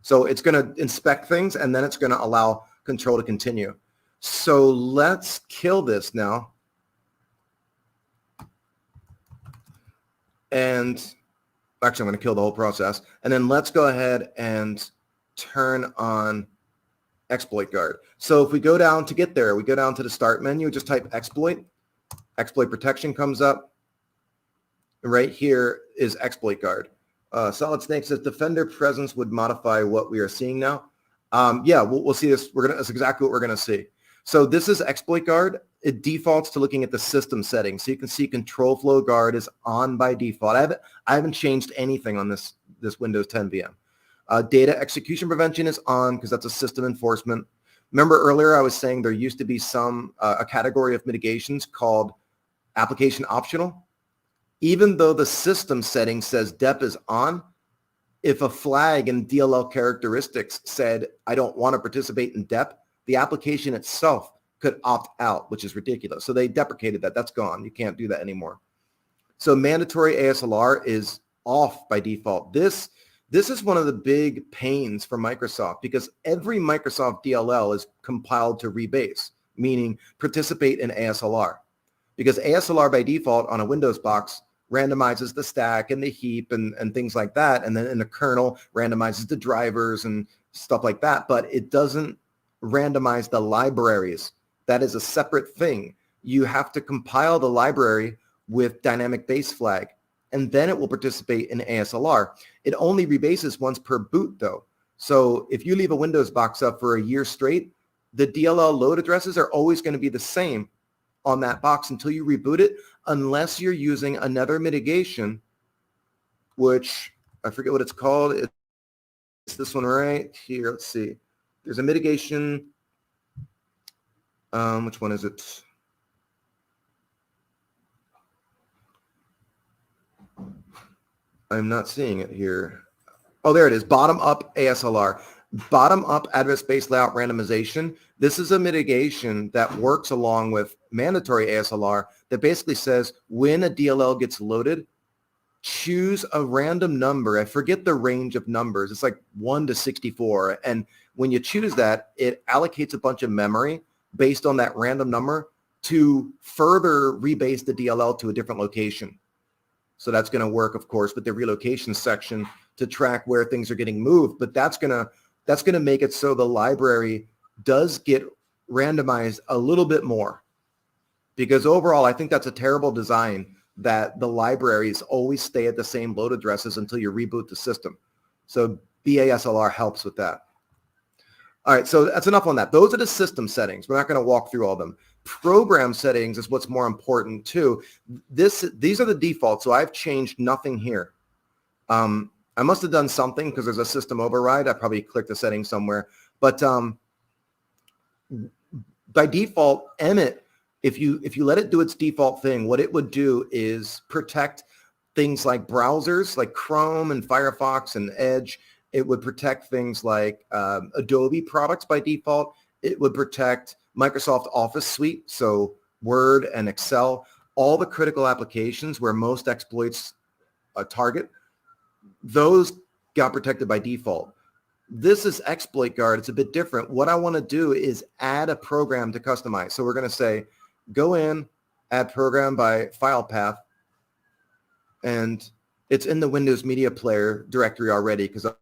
So it's going to inspect things, and then it's going to allow control to continue. So let's kill this now. And actually, I'm going to kill the whole process. And then let's go ahead and turn on exploit guard. So if we go down to get there, we go down to the start menu, just type exploit. Exploit protection comes up. Right here is exploit guard. Solid Snake says defender presence would modify what we are seeing now. Yeah, we'll see this. That's exactly what we're going to see. So this is exploit guard. It defaults to looking at the system settings. So you can see control flow guard is on by default. I haven't changed anything on this Windows 10 VM. Data execution prevention is on because that's a system enforcement. Remember earlier I was saying there used to be a category of mitigations called application optional. Even though the system setting says DEP is on, if a flag in DLL characteristics said, I don't want to participate in DEP, the application itself could opt out, which is ridiculous. So they deprecated that. That's gone. You can't do that anymore. So mandatory ASLR is off by default. This is one of the big pains for Microsoft because every Microsoft DLL is compiled to rebase, meaning participate in ASLR. Because ASLR by default on a Windows box randomizes the stack and the heap and things like that. And then in the kernel randomizes the drivers and stuff like that. But it doesn't randomize the libraries. That is a separate thing. You have to compile the library with dynamic base flag, and then it will participate in ASLR. It only rebases once per boot though. So if you leave a Windows box up for a year straight, the DLL load addresses are always going to be the same on that box until you reboot it, unless you're using another mitigation, which I forget what it's called. It's this one right here. Let's see. There's a mitigation. Which one is it? I'm not seeing it here. Oh, there it is. Bottom up ASLR. Bottom-up address-based layout randomization. This is a mitigation that works along with mandatory ASLR that basically says when a DLL gets loaded, choose a random number. I forget the range of numbers. It's like 1 to 64. And when you choose that, it allocates a bunch of memory based on that random number to further rebase the DLL to a different location. So that's going to work, of course, with the relocation section to track where things are getting moved. But that's going to make it so the library does get randomized a little bit more. Because overall, I think that's a terrible design that the libraries always stay at the same load addresses until you reboot the system. So BASLR helps with that. All right, so that's enough on that. Those are the system settings. We're not going to walk through all of them. Program settings is what's more important too. These are the defaults, so I've changed nothing here. I must have done something because there's a system override. I probably clicked the setting somewhere. But by default, Emmet, if you let it do its default thing, what it would do is protect things like browsers like Chrome and Firefox and Edge. It would protect things like Adobe products by default. It would protect Microsoft Office Suite, so Word and Excel, all the critical applications where most exploits target. Those got protected by default. This is Exploit Guard. It's a bit different. What I want to do is add a program to customize. So we're going to say, go in, add program by file path, and it's in the Windows Media Player directory already because I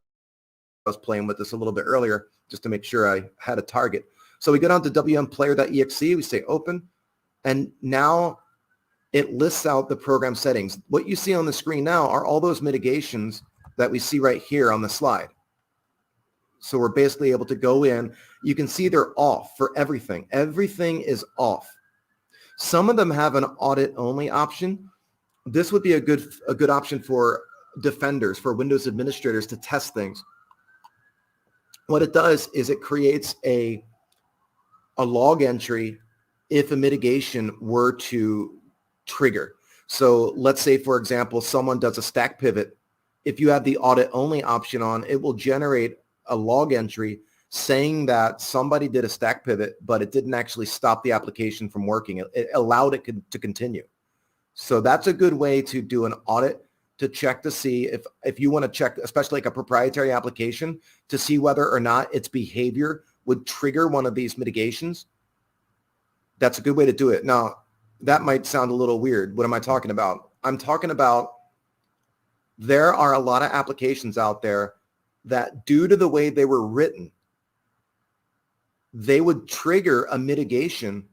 was playing with this a little bit earlier just to make sure I had a target. So we go down to wmplayer.exe, we say open, and now it lists out the program settings. What you see on the screen now are all those mitigations that we see right here on the slide. So we're basically able to go in. You can see they're off for everything. Everything is off. Some of them have an audit-only option. This would be a good option for defenders, for Windows administrators to test things. What it does is it creates a log entry if a mitigation were to trigger. So let's say, for example, someone does a stack pivot. If you have the audit-only option on, it will generate a log entry saying that somebody did a stack pivot, but it didn't actually stop the application from working. It allowed it to continue. So that's a good way to do an audit to check to see if you want to check, especially like a proprietary application, to see whether or not its behavior would trigger one of these mitigations. That's a good way to do it. Now, that might sound a little weird. What am I talking about? I'm talking about there are a lot of applications out there that due to the way they were written, they would trigger a mitigation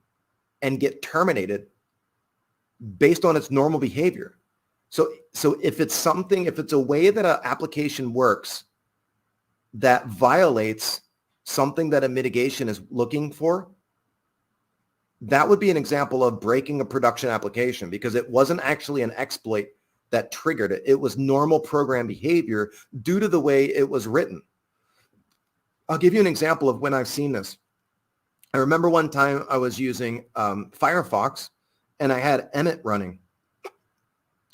and get terminated based on its normal behavior. So if it's a way that an application works that violates something that a mitigation is looking for, that would be an example of breaking a production application because it wasn't actually an exploit that triggered it. It was normal program behavior due to the way it was written. I'll give you an example of when I've seen this. I remember one time I was using Firefox and I had Emmet running.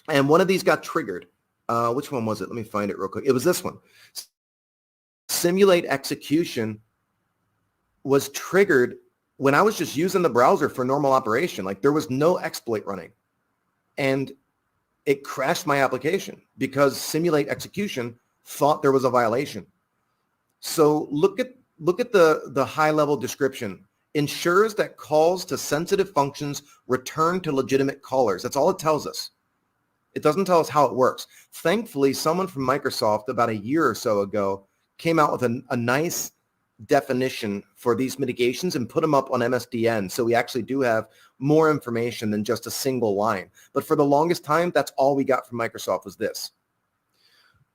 And one of these got triggered. Which one was it? Let me find it real quick. It was this one. Simulate execution was triggered when I was just using the browser for normal operation. Like there was no exploit running. And it crashed my application because simulate execution thought there was a violation. So look at the high-level description. Ensures that calls to sensitive functions return to legitimate callers. That's all it tells us. It doesn't tell us how it works. Thankfully, someone from Microsoft about a year or so ago came out with a nice definition for these mitigations and put them up on MSDN. So we actually do have more information than just a single line. But for the longest time, that's all we got from Microsoft was this.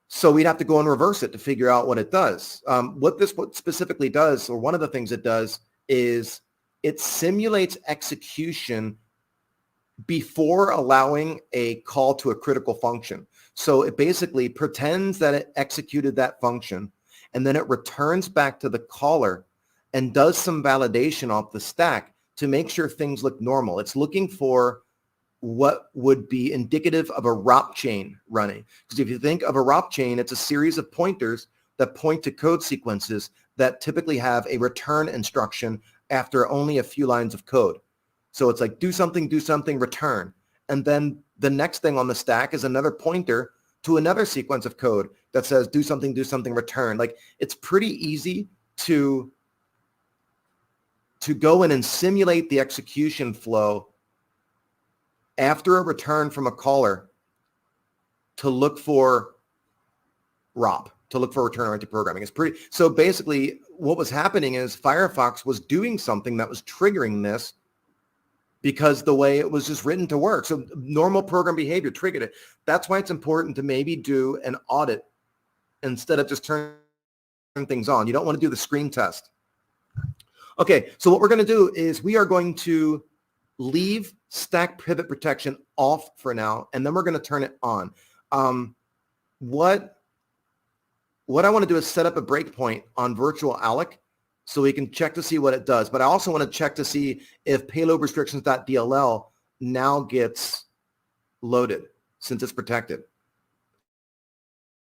So we'd have to go and reverse it to figure out what it does. What specifically does, or one of the things it does, is it simulates execution before allowing a call to a critical function. So it basically pretends that it executed that function, and then it returns back to the caller and does some validation off the stack to make sure things look normal. It's looking for what would be indicative of a ROP chain running. Because if you think of a ROP chain, it's a series of pointers that point to code sequences that typically have a return instruction after only a few lines of code. So it's like do something, return. And then the next thing on the stack is another pointer to another sequence of code that says do something, return. Like it's pretty easy to go in and simulate the execution flow after a return from a caller to look for ROP, to look for return-oriented programming. It's pretty. So basically what was happening is Firefox was doing something that was triggering this because the way it was just written to work. So normal program behavior triggered it. That's why it's important to maybe do an audit instead of just turning things on. You don't want to do the screen test. Okay, so what we're going to do is we are going to leave stack pivot protection off for now, and then we're going to turn it on. What I want to do is set up a breakpoint on virtual alloc so we can check to see what it does. But I also want to check to see if payload restrictions.dll now gets loaded since it's protected.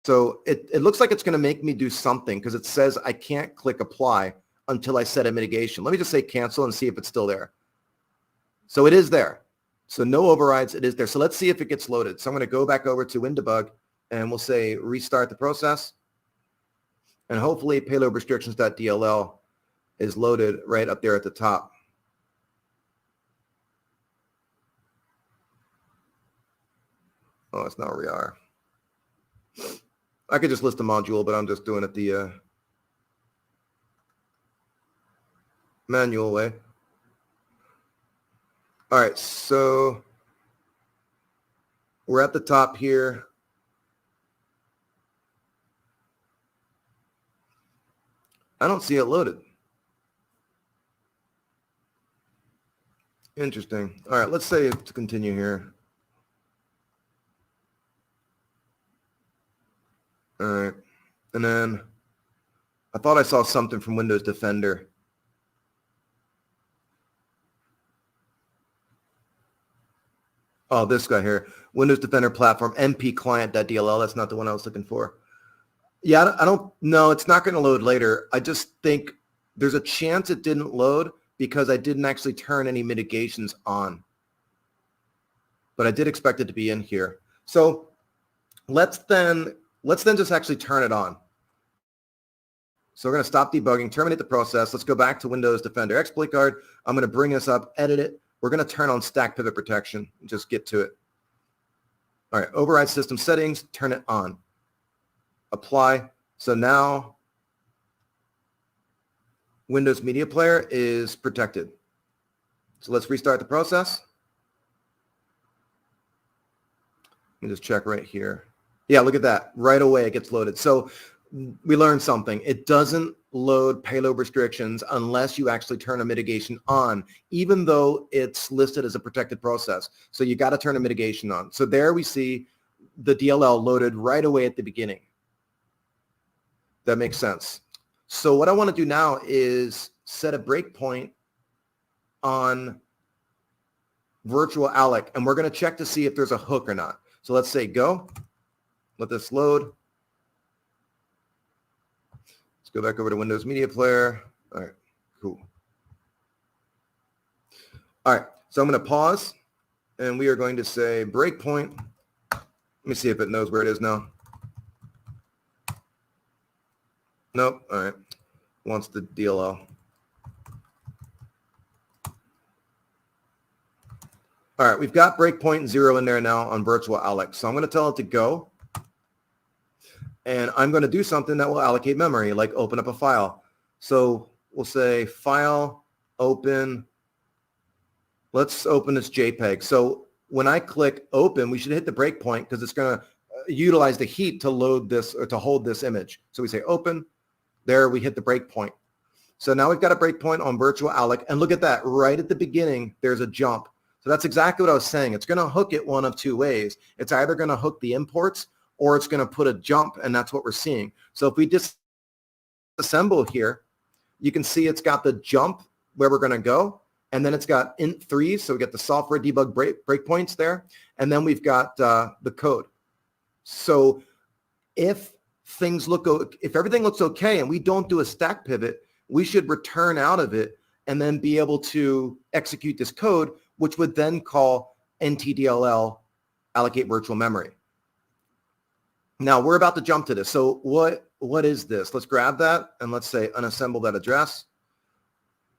So it looks like it's going to make me do something because it says I can't click apply until I set a mitigation. Let me just say cancel and see if it's still there. So it is there. So no overrides, it is there. So let's see if it gets loaded. So I'm going to go back over to WinDebug and we'll say restart the process. And hopefully payload restrictions.dll is loaded right up there at the top. Oh, it's not where we are. I could just list the module, but I'm just doing it the manual way. All right, so we're at the top here. I don't see it loaded. Interesting. All right, let's say to continue here. All right, and then I thought I saw something from Windows Defender. Oh, this guy here, Windows Defender Platform, mpclient.dll. That's not the one I was looking for. Yeah, I don't know. It's not going to load later. I just think there's a chance it didn't load because I didn't actually turn any mitigations on. But I did expect it to be in here. So let's then just actually turn it on. So we're going to stop debugging, terminate the process. Let's go back to Windows Defender exploit guard. I'm going to bring this up, edit it. We're going to turn on stack pivot protection and just get to it. All right, override system settings, turn it on. Apply. So now Windows Media Player is protected. So let's restart the process. Let me just check right here. Yeah, look at that. Right away it gets loaded. So we learned something. It doesn't load payload restrictions unless you actually turn a mitigation on, even though it's listed as a protected process. So you got to turn a mitigation on. So there we see the DLL loaded right away at the beginning. That makes sense. So what I want to do now is set a breakpoint on virtual alloc, and we're going to check to see if there's a hook or not. So let's say go. Let this load. Let's go back over to Windows Media Player. All right, cool. All right, so I'm going to pause, and we are going to say breakpoint. Let me see if it knows where it is now. Nope. All right. Wants the DLL. All right, we've got breakpoint 0 in there now on virtual alloc. So I'm going to tell it to go. And I'm going to do something that will allocate memory, like open up a file. So we'll say file, open. Let's open this JPEG. So when I click open, we should hit the breakpoint because it's going to utilize the heat to load this or to hold this image. So we say open. There we hit the breakpoint. So now we've got a breakpoint on virtual alloc. And look at that. Right at the beginning, there's a jump. So that's exactly what I was saying. It's going to hook it one of two ways. It's either going to hook the imports or it's going to put a jump, and that's what we're seeing. So if we disassemble here, you can see it's got the jump where we're going to go, and then it's got int3, so we get the software debug breakpoints there, and then we've got the code. So if if everything looks okay and we don't do a stack pivot, we should return out of it and then be able to execute this code, which would then call NTDLL allocate virtual memory. Now we're about to jump to this. So what is this? Let's grab that and let's say unassemble that address.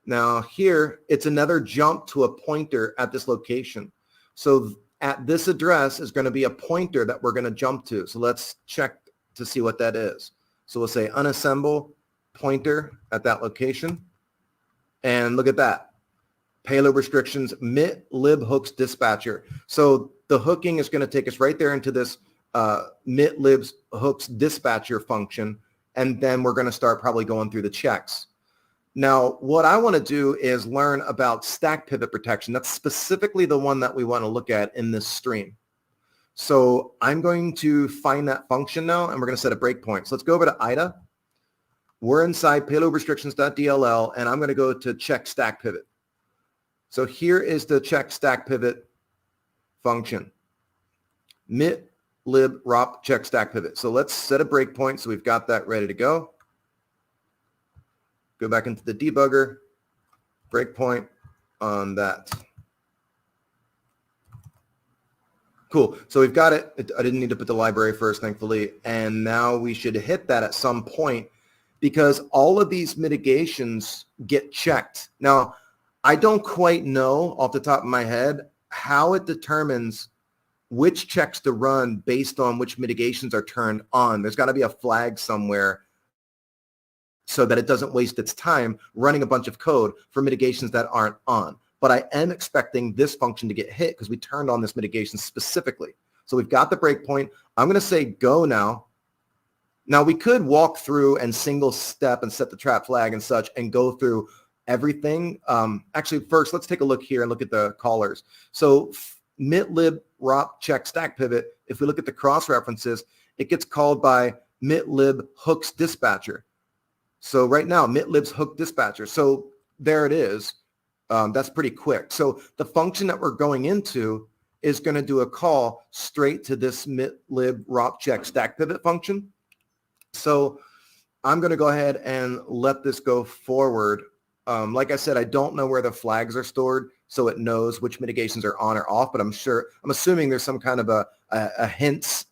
Now here, it's another jump to a pointer at this location. So at this address is going to be a pointer that we're going to jump to. So let's check to see what that is. So we'll say unassemble pointer at that location. And look at that. Payload restrictions, mit-lib hooks dispatcher. So the hooking is going to take us right there into this mit-lib hooks dispatcher function. And then we're going to start probably going through the checks. Now, what I want to do is learn about stack pivot protection. That's specifically the one that we want to look at in this stream. So I'm going to find that function now, and we're going to set a breakpoint. So let's go over to IDA. We're inside payload restrictions.dll, and I'm going to go to check stack pivot. So here is the check stack pivot function. mit-lib rop check stack pivot. So let's set a breakpoint. So we've got that ready to go. Go back into the debugger, breakpoint on that. Cool. So we've got it. I didn't need to put the library first, thankfully. And now we should hit that at some point because all of these mitigations get checked. Now, I don't quite know off the top of my head how it determines which checks to run based on which mitigations are turned on. There's got to be a flag somewhere so that it doesn't waste its time running a bunch of code for mitigations that aren't on. But I am expecting this function to get hit because we turned on this mitigation specifically. So we've got the breakpoint. I'm going to say go now. Now we could walk through and single step and set the trap flag and such and go through everything. Actually, first, let's take a look here and look at the callers. So mit-lib rop check stack pivot, if we look at the cross references, it gets called by mit-lib hooks dispatcher. So right now, mit-lib's hook dispatcher. So there it is. That's pretty quick. So the function that we're going into is going to do a call straight to this mit-lib rop check stack pivot function. So I'm going to go ahead and let this go forward. Like I said, I don't know where the flags are stored, so it knows which mitigations are on or off, but I'm assuming there's some kind of a hints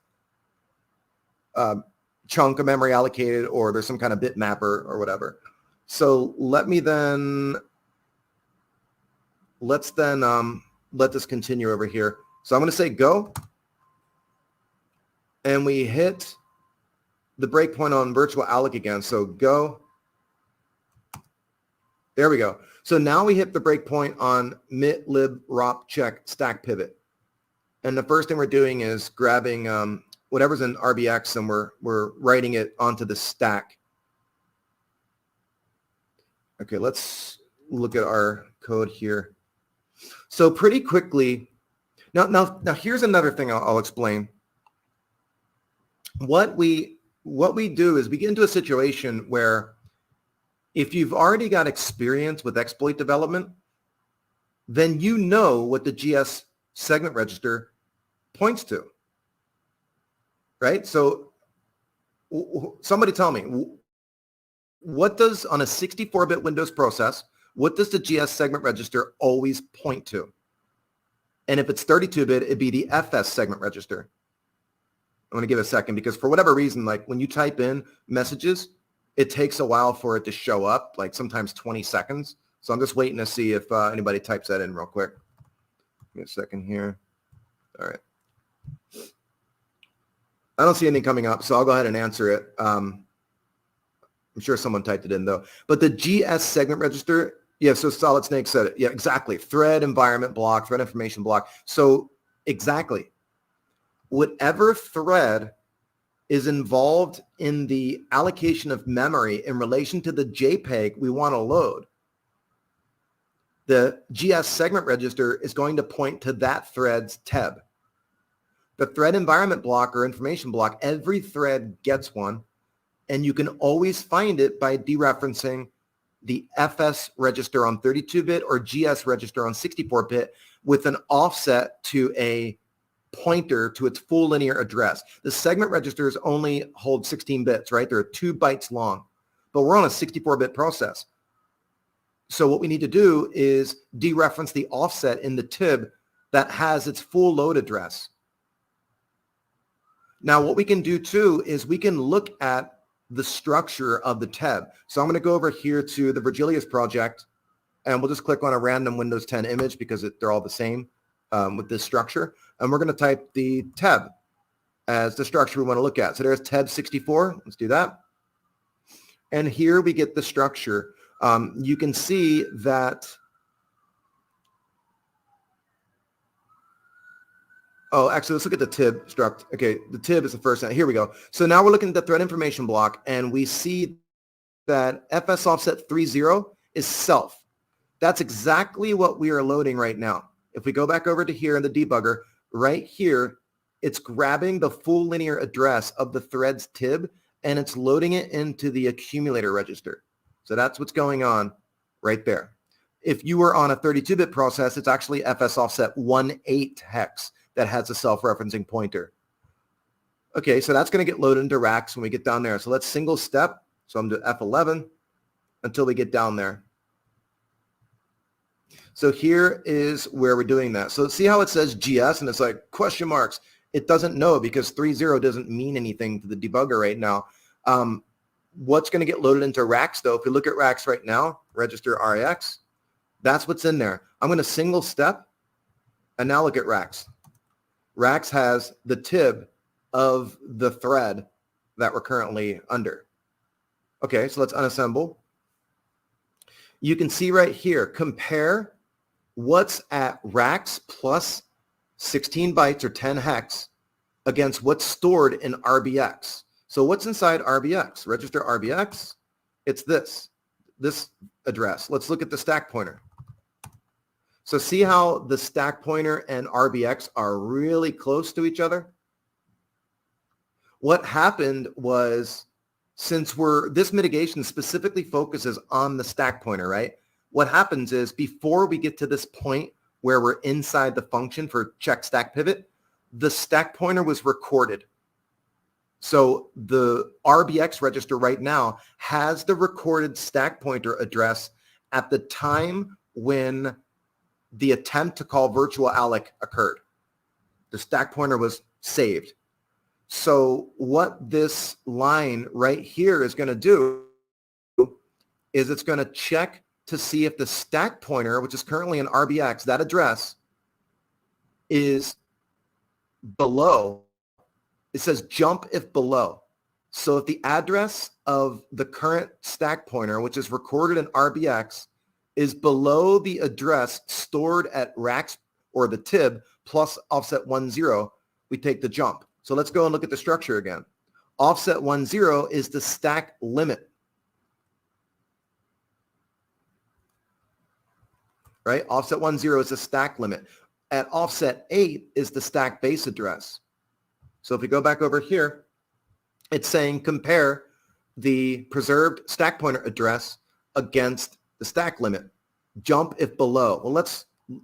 chunk of memory allocated, or there's some kind of bit mapper or whatever. So let's let this continue over here. So I'm going to say go, and we hit the breakpoint on virtual alloc again. So go. There we go. So now we hit the breakpoint on mit-lib rop check stack pivot. And the first thing we're doing is grabbing whatever's in RBX, and we're writing it onto the stack. Okay, let's look at our code here. So pretty quickly, now here's another thing I'll explain. What we do is we get into a situation where if you've already got experience with exploit development, then you know what the GS segment register points to, right? So somebody tell me, what does, on a 64-bit Windows process, what does the GS segment register always point to? And if it's 32-bit, it'd be the FS segment register. I'm going to give it a second because for whatever reason, like when you type in messages, it takes a while for it to show up, like sometimes 20 seconds. So I'm just waiting to see if anybody types that in real quick. Give me a second here. All right. I don't see anything coming up, so I'll go ahead and answer it. I'm sure someone typed it in, though. But the GS segment register, yeah, so Solid Snake said it. Yeah, exactly. Thread environment block, thread information block. So exactly. Whatever thread is involved in the allocation of memory in relation to the JPEG we want to load, the GS segment register is going to point to that thread's TEB. The thread environment block or information block, every thread gets one, and you can always find it by dereferencing the FS register on 32-bit or GS register on 64-bit with an offset to a pointer to its full linear address. The segment registers only hold 16 bits, right? They're 2 bytes long, but we're on a 64-bit process. So what we need to do is dereference the offset in the TIB that has its full load address. Now, what we can do too is we can look at the structure of the TIB. So I'm going to go over here to the Virgilius project, and we'll just click on a random Windows 10 image because they're all the same with this structure. And we're going to type the TIB as the structure we want to look at. So there's TIB 64. Let's do that. And here we get the structure. You can see that, oh, actually, let's look at the TIB struct. Okay, the TIB is the first thing. Here we go. So now we're looking at the thread information block, and we see that FS offset 30 is self. That's exactly what we are loading right now. If we go back over to here in the debugger, right here, it's grabbing the full linear address of the thread's TIB, and it's loading it into the accumulator register. So that's what's going on right there. If you were on a 32-bit process, it's actually FS offset 18 hex that has a self-referencing pointer. Okay, so that's going to get loaded into racks when we get down there. So let's single step. So I'm to F11 until we get down there. So here is where we're doing that. So see how it says GS and it's like question marks. It doesn't know because 30 doesn't mean anything to the debugger right now. What's going to get loaded into racks though? If we look at racks right now, register RAX, that's what's in there. I'm going to single step and now look at racks. Racks has the TIB of the thread that we're currently under. Okay, so let's unassemble. You can see right here, compare what's at racks plus 16 bytes or 10 hex against what's stored in RBX. So what's inside RBX? Register RBX. It's this address. Let's look at the stack pointer. So see how the stack pointer and RBX are really close to each other? What happened was, since this mitigation specifically focuses on the stack pointer, right? What happens is before we get to this point where we're inside the function for check stack pivot, the stack pointer was recorded. So the RBX register right now has the recorded stack pointer address at the time when the attempt to call virtual alloc occurred. The stack pointer was saved. So what this line right here is going to do is it's going to check to see if the stack pointer, which is currently in RBX, that address is below. It says jump if below. So if the address of the current stack pointer, which is recorded in RBX, is below the address stored at racks or the TIB plus offset 10, we take the jump. So let's go and look at the structure again. Offset 10 is the stack limit. Right? Offset 10 is the stack limit. At offset 8 is the stack base address. So if we go back over here, it's saying compare the preserved stack pointer address against the stack limit. Jump if below. Well,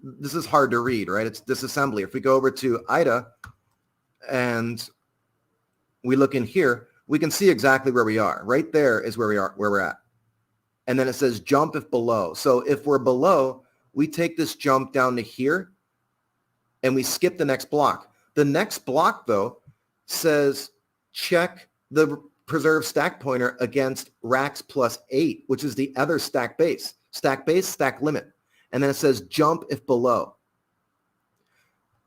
this is hard to read, right? It's disassembly. If we go over to IDA and we look in here, we can see exactly where we are. Right there is where we're at. And then it says jump if below. So if we're below, we take this jump down to here and we skip the next block. The next block, though, says check the preserved stack pointer against racks plus 8, which is the other stack base. Stack base, stack limit. And then it says jump if below.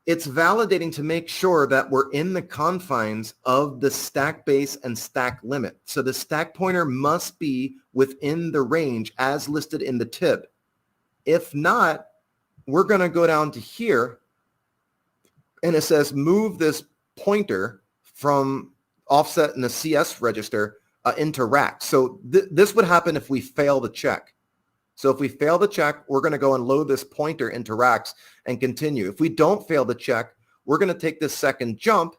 It's validating to make sure that we're in the confines of the stack base and stack limit. So the stack pointer must be within the range as listed in the TIB. If not, we're going to go down to here and it says move this pointer from offset in the CS register into rack. So this would happen if we fail the check. So if we fail the check, we're going to go and load this pointer into racks and continue. If we don't fail the check, we're going to take this second jump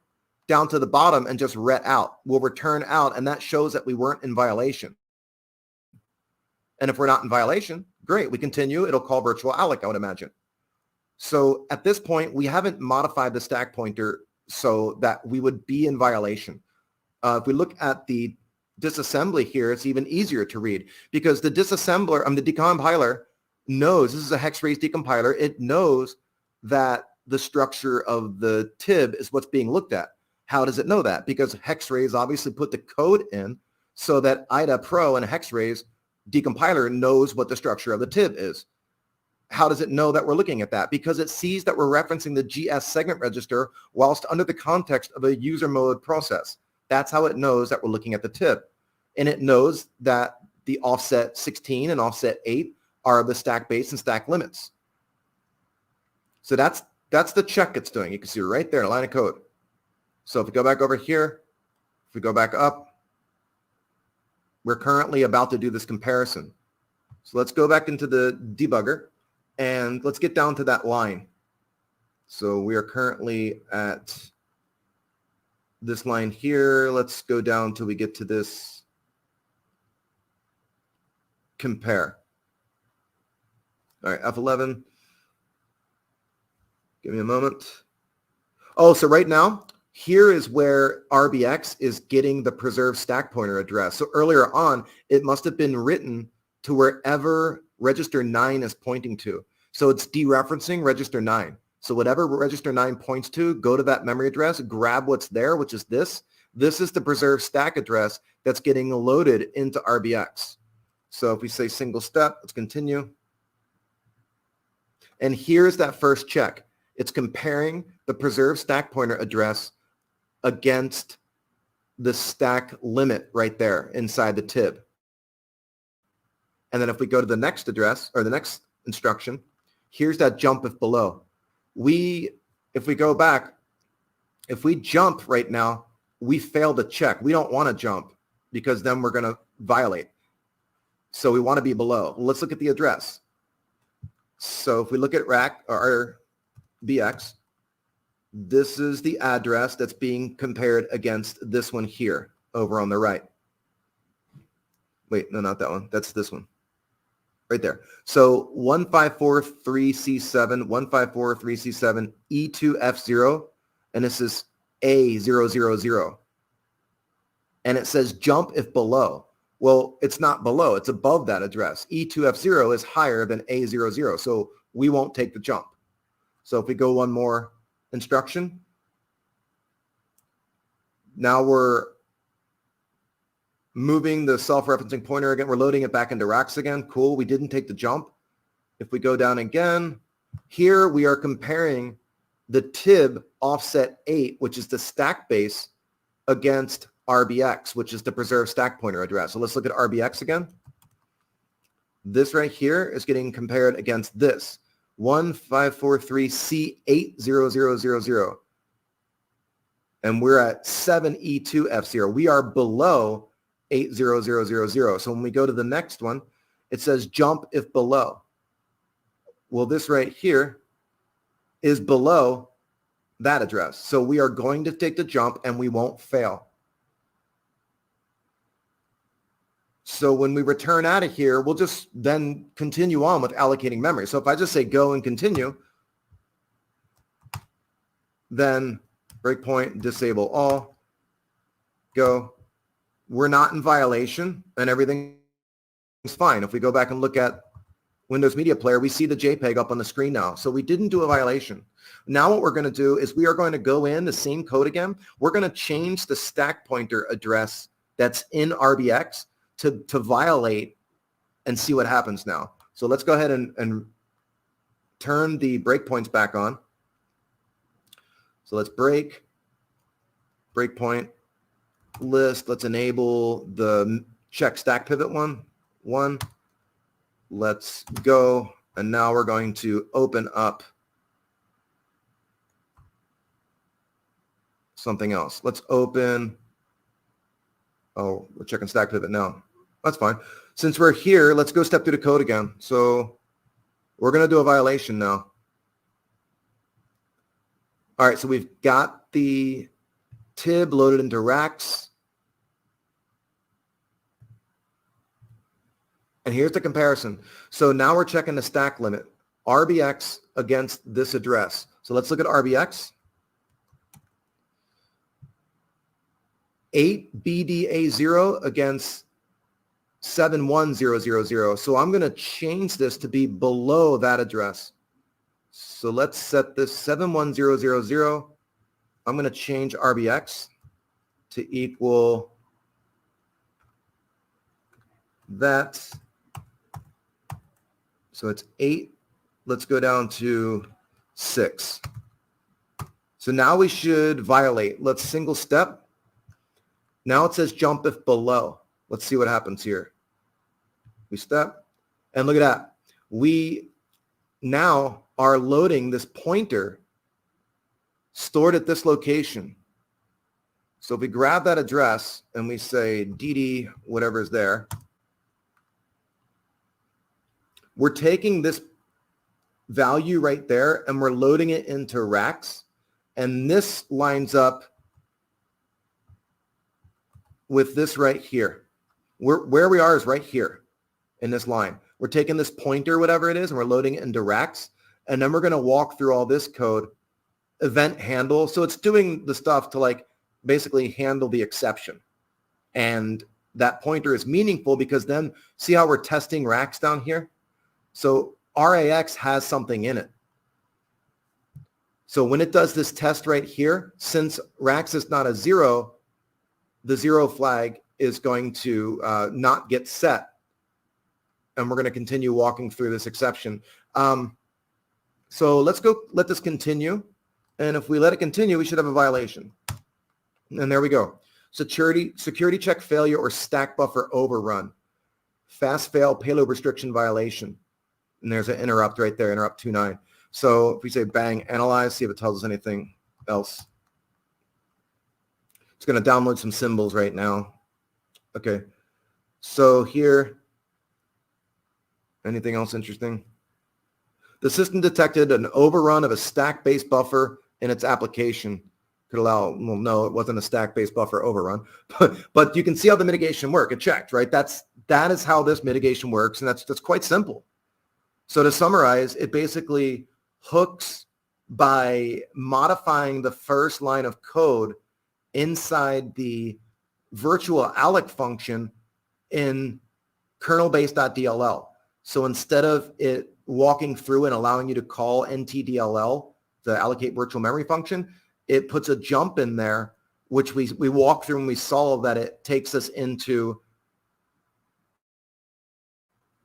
down to the bottom and just ret out. We'll return out, and that shows that we weren't in violation. And if we're not in violation, great, we continue. It'll call virtual alloc, I would imagine. So at this point, we haven't modified the stack pointer so that we would be in violation. If we look at the disassembly here, it's even easier to read because the disassembler, the decompiler knows, this is a hex raised decompiler, it knows that the structure of the tib is what's being looked at. How does it know that? Because Hexraise obviously put the code in so that IDA Pro and a Hexraise decompiler knows what the structure of the tib is. How does it know that we're looking at that? Because it sees that we're referencing the GS segment register whilst under the context of a user mode process. That's how it knows that we're looking at the tib. And it knows that the offset 16 and offset 8 are the stack base and stack limits. So that's the check it's doing. You can see right there, line of code. So if we go back over here, if we go back up, we're currently about to do this comparison. So let's go back into the debugger and let's get down to that line. So we are currently at this line here. Let's go down till we get to this compare. All right, F11. Give me a moment. Oh, so right now, here is where RBX is getting the preserved stack pointer address. So earlier on, it must have been written to wherever register 9 is pointing to. So it's dereferencing register 9. So whatever register 9 points to, go to that memory address, grab what's there, which is this. This is the preserved stack address that's getting loaded into RBX. So if we say single step, let's continue. And here's that first check. It's comparing the preserved stack pointer address against the stack limit right there inside the tib. And then if we go to the next address or the next instruction, here's that jump if below. If we go back, if we jump right now, we fail to check. We don't want to jump because then we're going to violate. So we want to be below. Let's look at the address. So if we look at rack or BX, this is the address that's being compared against this one here over on the right. Wait, no, not that one. That's this one right there. So 1543C7, 1543C7, E2F0, and this is A000. And it says jump if below. Well, it's not below. It's above that address. E2F0 is higher than A00, so we won't take the jump. So if we go one more instruction, now we're moving the self-referencing pointer again. We're loading it back into racks again. Cool. We didn't take the jump. If we go down again, here we are comparing the tib offset 8, which is the stack base, against RBX, which is the preserved stack pointer address. So let's look at RBX again. This right here is getting compared against this 1543C80000. And we're at 7E2F0. We are below 80000. So when we go to the next one, it says jump if below. Well, this right here is below that address. So we are going to take the jump and we won't fail. So when we return out of here, we'll just then continue on with allocating memory. So if I just say go and continue, then breakpoint, disable all, go. We're not in violation and everything's fine. If we go back and look at Windows Media Player, we see the JPEG up on the screen now. So we didn't do a violation. Now what we're going to do is we are going to go in the same code again. We're going to change the stack pointer address that's in RBX to violate and see what happens now. So let's go ahead and turn the breakpoints back on. So let's breakpoint list. Let's enable the check stack pivot one. Let's go. And now we're going to open up something else. Let's open, oh, we're checking stack pivot now. That's fine. Since we're here, let's go step through the code again. So we're going to do a violation now. All right, so we've got the tib loaded into racks. And here's the comparison. So now we're checking the stack limit RBX against this address. So let's look at RBX. 8BDA0 against 71000. So I'm going to change this to be below that address. So let's set this 71000. I'm going to change RBX to equal that. So it's 8. Let's go down to 6. So now we should violate. Let's single step. Now it says jump if below. Let's see what happens here. We step, and look at that. We now are loading this pointer stored at this location. So if we grab that address and we say DD, whatever is there, we're taking this value right there and we're loading it into racks. And this lines up with this right here. Where we are is right here in this line. We're taking this pointer, whatever it is, and we're loading it into racks. And then we're going to walk through all this code, event handle. So it's doing the stuff to like basically handle the exception. And that pointer is meaningful because then see how we're testing racks down here? So RAX has something in it. So when it does this test right here, since racks is not a 0, the 0 flag is going to not get set. And we're going to continue walking through this exception. So let's go let this continue. And if we let it continue, we should have a violation. And there we go. Security check failure or stack buffer overrun. Fast fail payload restriction violation. And there's an interrupt right there, interrupt 29. So if we say bang, analyze, see if it tells us anything else. It's going to download some symbols right now. Okay. So here, anything else interesting? The system detected an overrun of a stack-based buffer in its application. Could allow, well, no, it wasn't a stack-based buffer overrun, but you can see how the mitigation worked. It checked, right? That is how this mitigation works, and that's quite simple. So to summarize, it basically hooks by modifying the first line of code inside the virtual alloc function in kernel-based.dll. So instead of it walking through and allowing you to call ntdll, the allocate virtual memory function, it puts a jump in there, which we walk through and we solve that it takes us into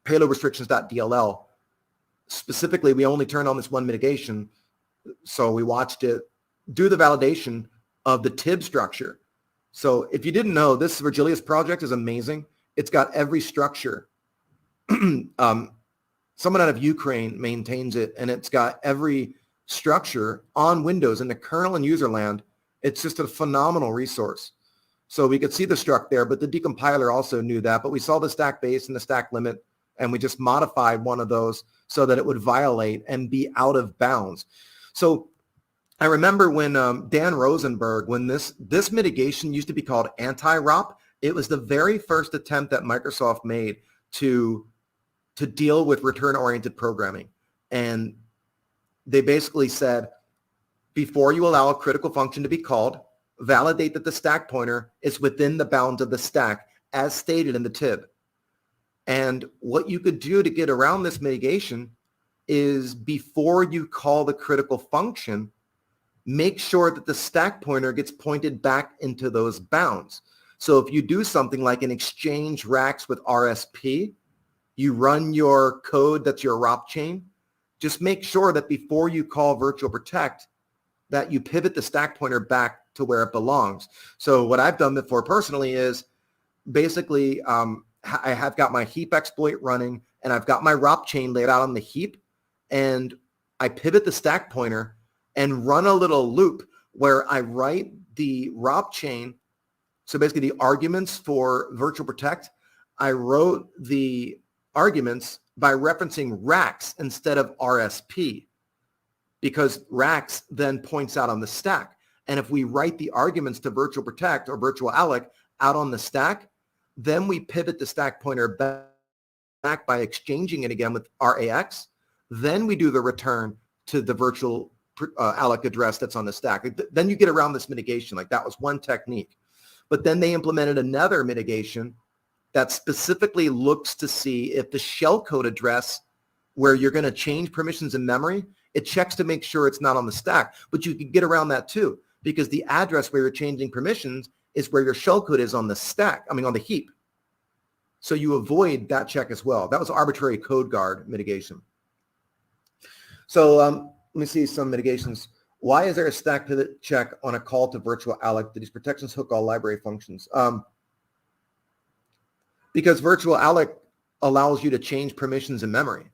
payload restrictions.dll. Specifically, we only turned on this one mitigation, so we watched it do the validation of the TIB structure. So if you didn't know, this Virgilius project is amazing. It's got every structure. Someone out of Ukraine maintains it, and it's got every structure on Windows in the kernel and userland. It's just a phenomenal resource. So we could see the struct there, but the decompiler also knew that. But we saw the stack base and the stack limit, and we just modified one of those so that it would violate and be out of bounds. So I remember when Dan Rosenberg, when this mitigation used to be called anti-ROP, it was the very first attempt that Microsoft made to deal with return-oriented programming. And they basically said, before you allow a critical function to be called, validate that the stack pointer is within the bounds of the stack as stated in the TIB. And what you could do to get around this mitigation is before you call the critical function, make sure that the stack pointer gets pointed back into those bounds. So if you do something like an exchange racks with RSP, you run your code that's your ROP chain, just make sure that before you call virtual protect, that you pivot the stack pointer back to where it belongs. So what I've done before personally is basically I have got my heap exploit running and I've got my ROP chain laid out on the heap, and I pivot the stack pointer and run a little loop where I write the ROP chain. So basically the arguments for virtual protect, I wrote the arguments by referencing racks instead of RSP, because racks then points out on the stack. And if we write the arguments to virtual protect or virtual alloc out on the stack, then we pivot the stack pointer back by exchanging it again with RAX. Then we do the return to the virtual alloc address that's on the stack. Then you get around this mitigation. Like that was one technique. But then they implemented another mitigation that specifically looks to see if the shellcode address where you're going to change permissions in memory, it checks to make sure it's not on the stack. But you can get around that too, because the address where you're changing permissions is where your shellcode is on the stack, on the heap. So you avoid that check as well. That was arbitrary code guard mitigation. So let me see some mitigations. Why is there a stack pivot check on a call to virtual alloc? Do these protections hook all library functions? Because virtual alloc allows you to change permissions in memory.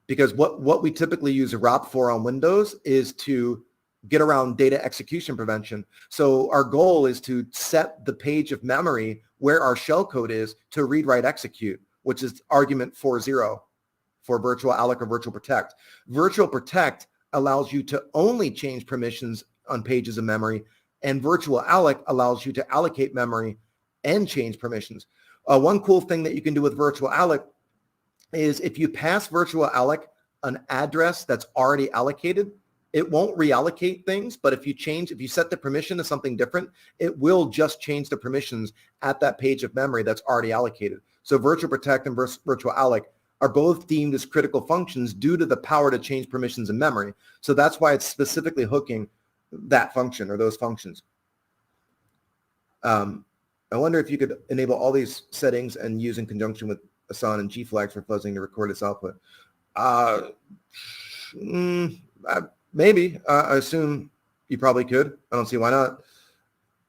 Because what we typically use ROP for on Windows is to get around data execution prevention. So our goal is to set the page of memory where our shellcode is to read, write, execute, which is argument 4.0 for virtual alloc or virtual protect. Virtual protect allows you to only change permissions on pages of memory, and virtual alloc allows you to allocate memory and change permissions. One cool thing that you can do with virtual alloc is if you pass virtual alloc an address that's already allocated, it won't reallocate things, but if you set the permission to something different, it will just change the permissions at that page of memory that's already allocated. So virtual protect and virtual alloc are both deemed as critical functions due to the power to change permissions in memory. So that's why it's specifically hooking that function or those functions. I wonder if you could enable all these settings and use in conjunction with ASAN and G flags for fuzzing to record its output. Maybe. I assume you probably could. I don't see why not.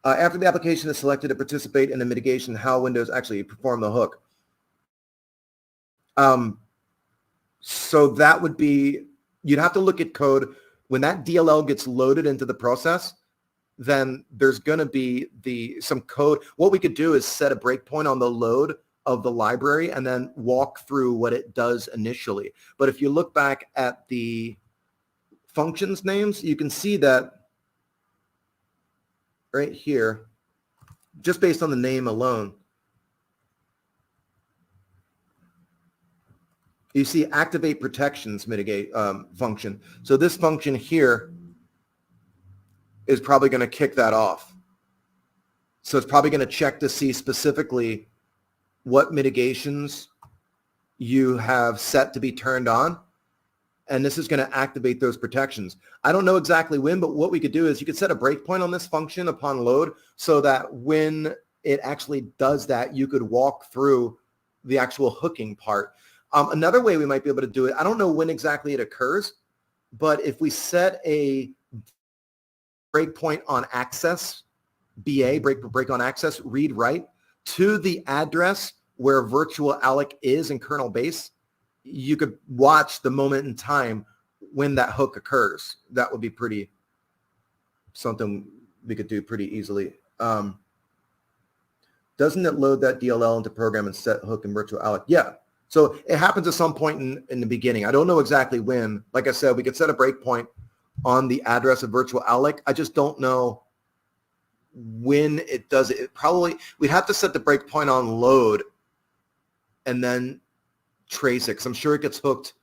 After the application is selected to participate in the mitigation, how Windows actually perform the hook. So that would be, you'd have to look at code. When that DLL gets loaded into the process, then there's going to be some code. What we could do is set a breakpoint on the load of the library and then walk through what it does initially. But if you look back at the functions names, you can see that right here, just based on the name alone, you see activate protections mitigate function. So this function here is probably going to kick that off. So it's probably going to check to see specifically what mitigations you have set to be turned on. And this is going to activate those protections. I don't know exactly when, but what we could do is you could set a breakpoint on this function upon load so that when it actually does that, you could walk through the actual hooking part. Another way we might be able to do it, I don't know when exactly it occurs, but if we set a breakpoint on access, BA, break on access, read write, to the address where virtual alloc is in kernel base, you could watch the moment in time when that hook occurs. That would be something we could do pretty easily. Doesn't it load that DLL into program and set hook in virtual alloc? Yeah. So it happens at some point in the beginning. I don't know exactly when. Like I said, we could set a breakpoint on the address of virtual alloc. I just don't know when it does it. We'd have to set the breakpoint on load and then trace it, because I'm sure it gets hooked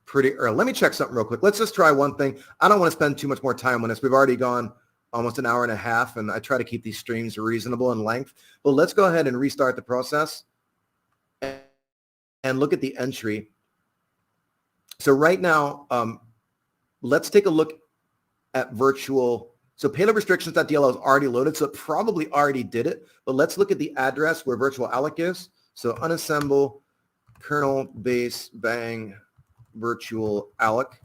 pretty early. Let me check something real quick. Let's just try one thing. I don't want to spend too much more time on this. We've already gone almost an hour and a half, and I try to keep these streams reasonable in length. But let's go ahead and restart the process and look at the entry. So right now, let's take a look at virtual. So payload restrictions.dll is already loaded, so it probably already did it. But let's look at the address where virtual alloc is. So unassemble kernel base bang virtual alloc.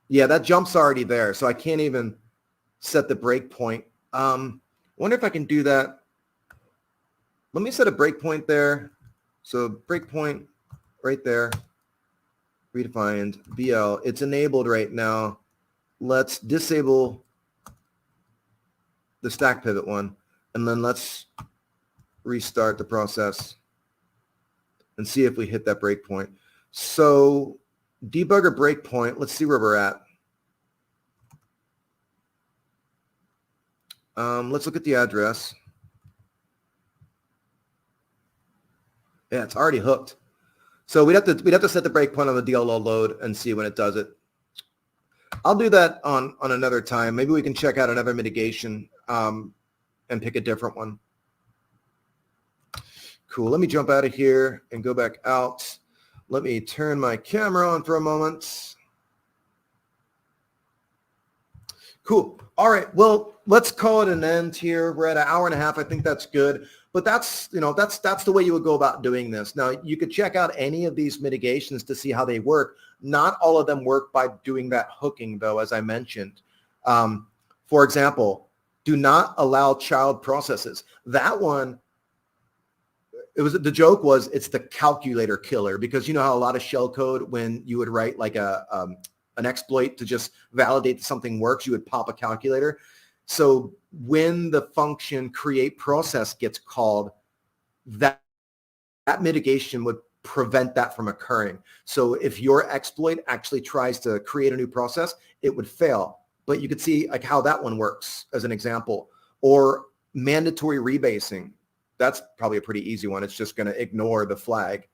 Yeah, that jump's already there, so I can't even set the breakpoint. Wonder if I can do that. Let me set a breakpoint there. So breakpoint right there, redefined BL. It's enabled right now. Let's disable the stack pivot one, and then let's restart the process and see if we hit that breakpoint. So debugger breakpoint, let's see where we're at. Let's look at the address. Yeah, it's already hooked. So we'd have to set the breakpoint on the DLL load and see when it does it. I'll do that on another time. Maybe we can check out another mitigation and pick a different one. Cool. Let me jump out of here and go back out. Let me turn my camera on for a moment. Cool. All right. Well, let's call it an end here. We're at an hour and a half. I think that's good. But that's the way you would go about doing this. Now, you could check out any of these mitigations to see how they work. Not all of them work by doing that hooking, though, as I mentioned. For example, do not allow child processes. That one, the joke was it's the calculator killer, because you know how a lot of shell code, when you would write like an exploit to just validate that something works, you would pop a calculator. So when the function create process gets called, that mitigation would prevent that from occurring. So if your exploit actually tries to create a new process, it would fail. But you could see like how that one works as an example. Or mandatory rebasing. That's probably a pretty easy one. It's just going to ignore the flag.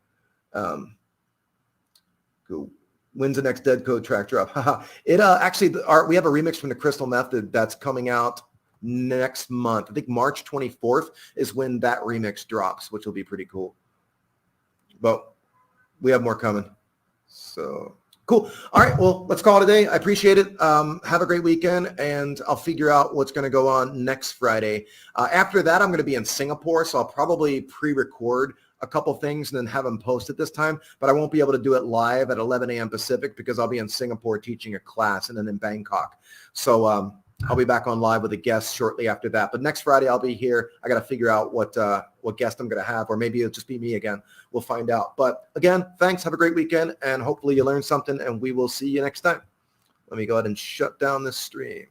Cool. When's the next dead code track drop? Actually, we have a remix from the Crystal Method that's coming out next month. I think March 24th is when that remix drops, which will be pretty cool. But we have more coming. So cool. All right. Well, let's call it a day. I appreciate it. Have a great weekend, and I'll figure out what's going to go on next Friday. After that, I'm going to be in Singapore, so I'll probably pre-record a couple things and then have them posted this time, but I won't be able to do it live at 11 a.m. Pacific because I'll be in Singapore teaching a class and then in Bangkok. So I'll be back on live with a guest shortly after that. But next Friday, I'll be here. I got to figure out what guest I'm going to have, or maybe it'll just be me again. We'll find out. But again, thanks. Have a great weekend, and hopefully you learned something, and we will see you next time. Let me go ahead and shut down this stream.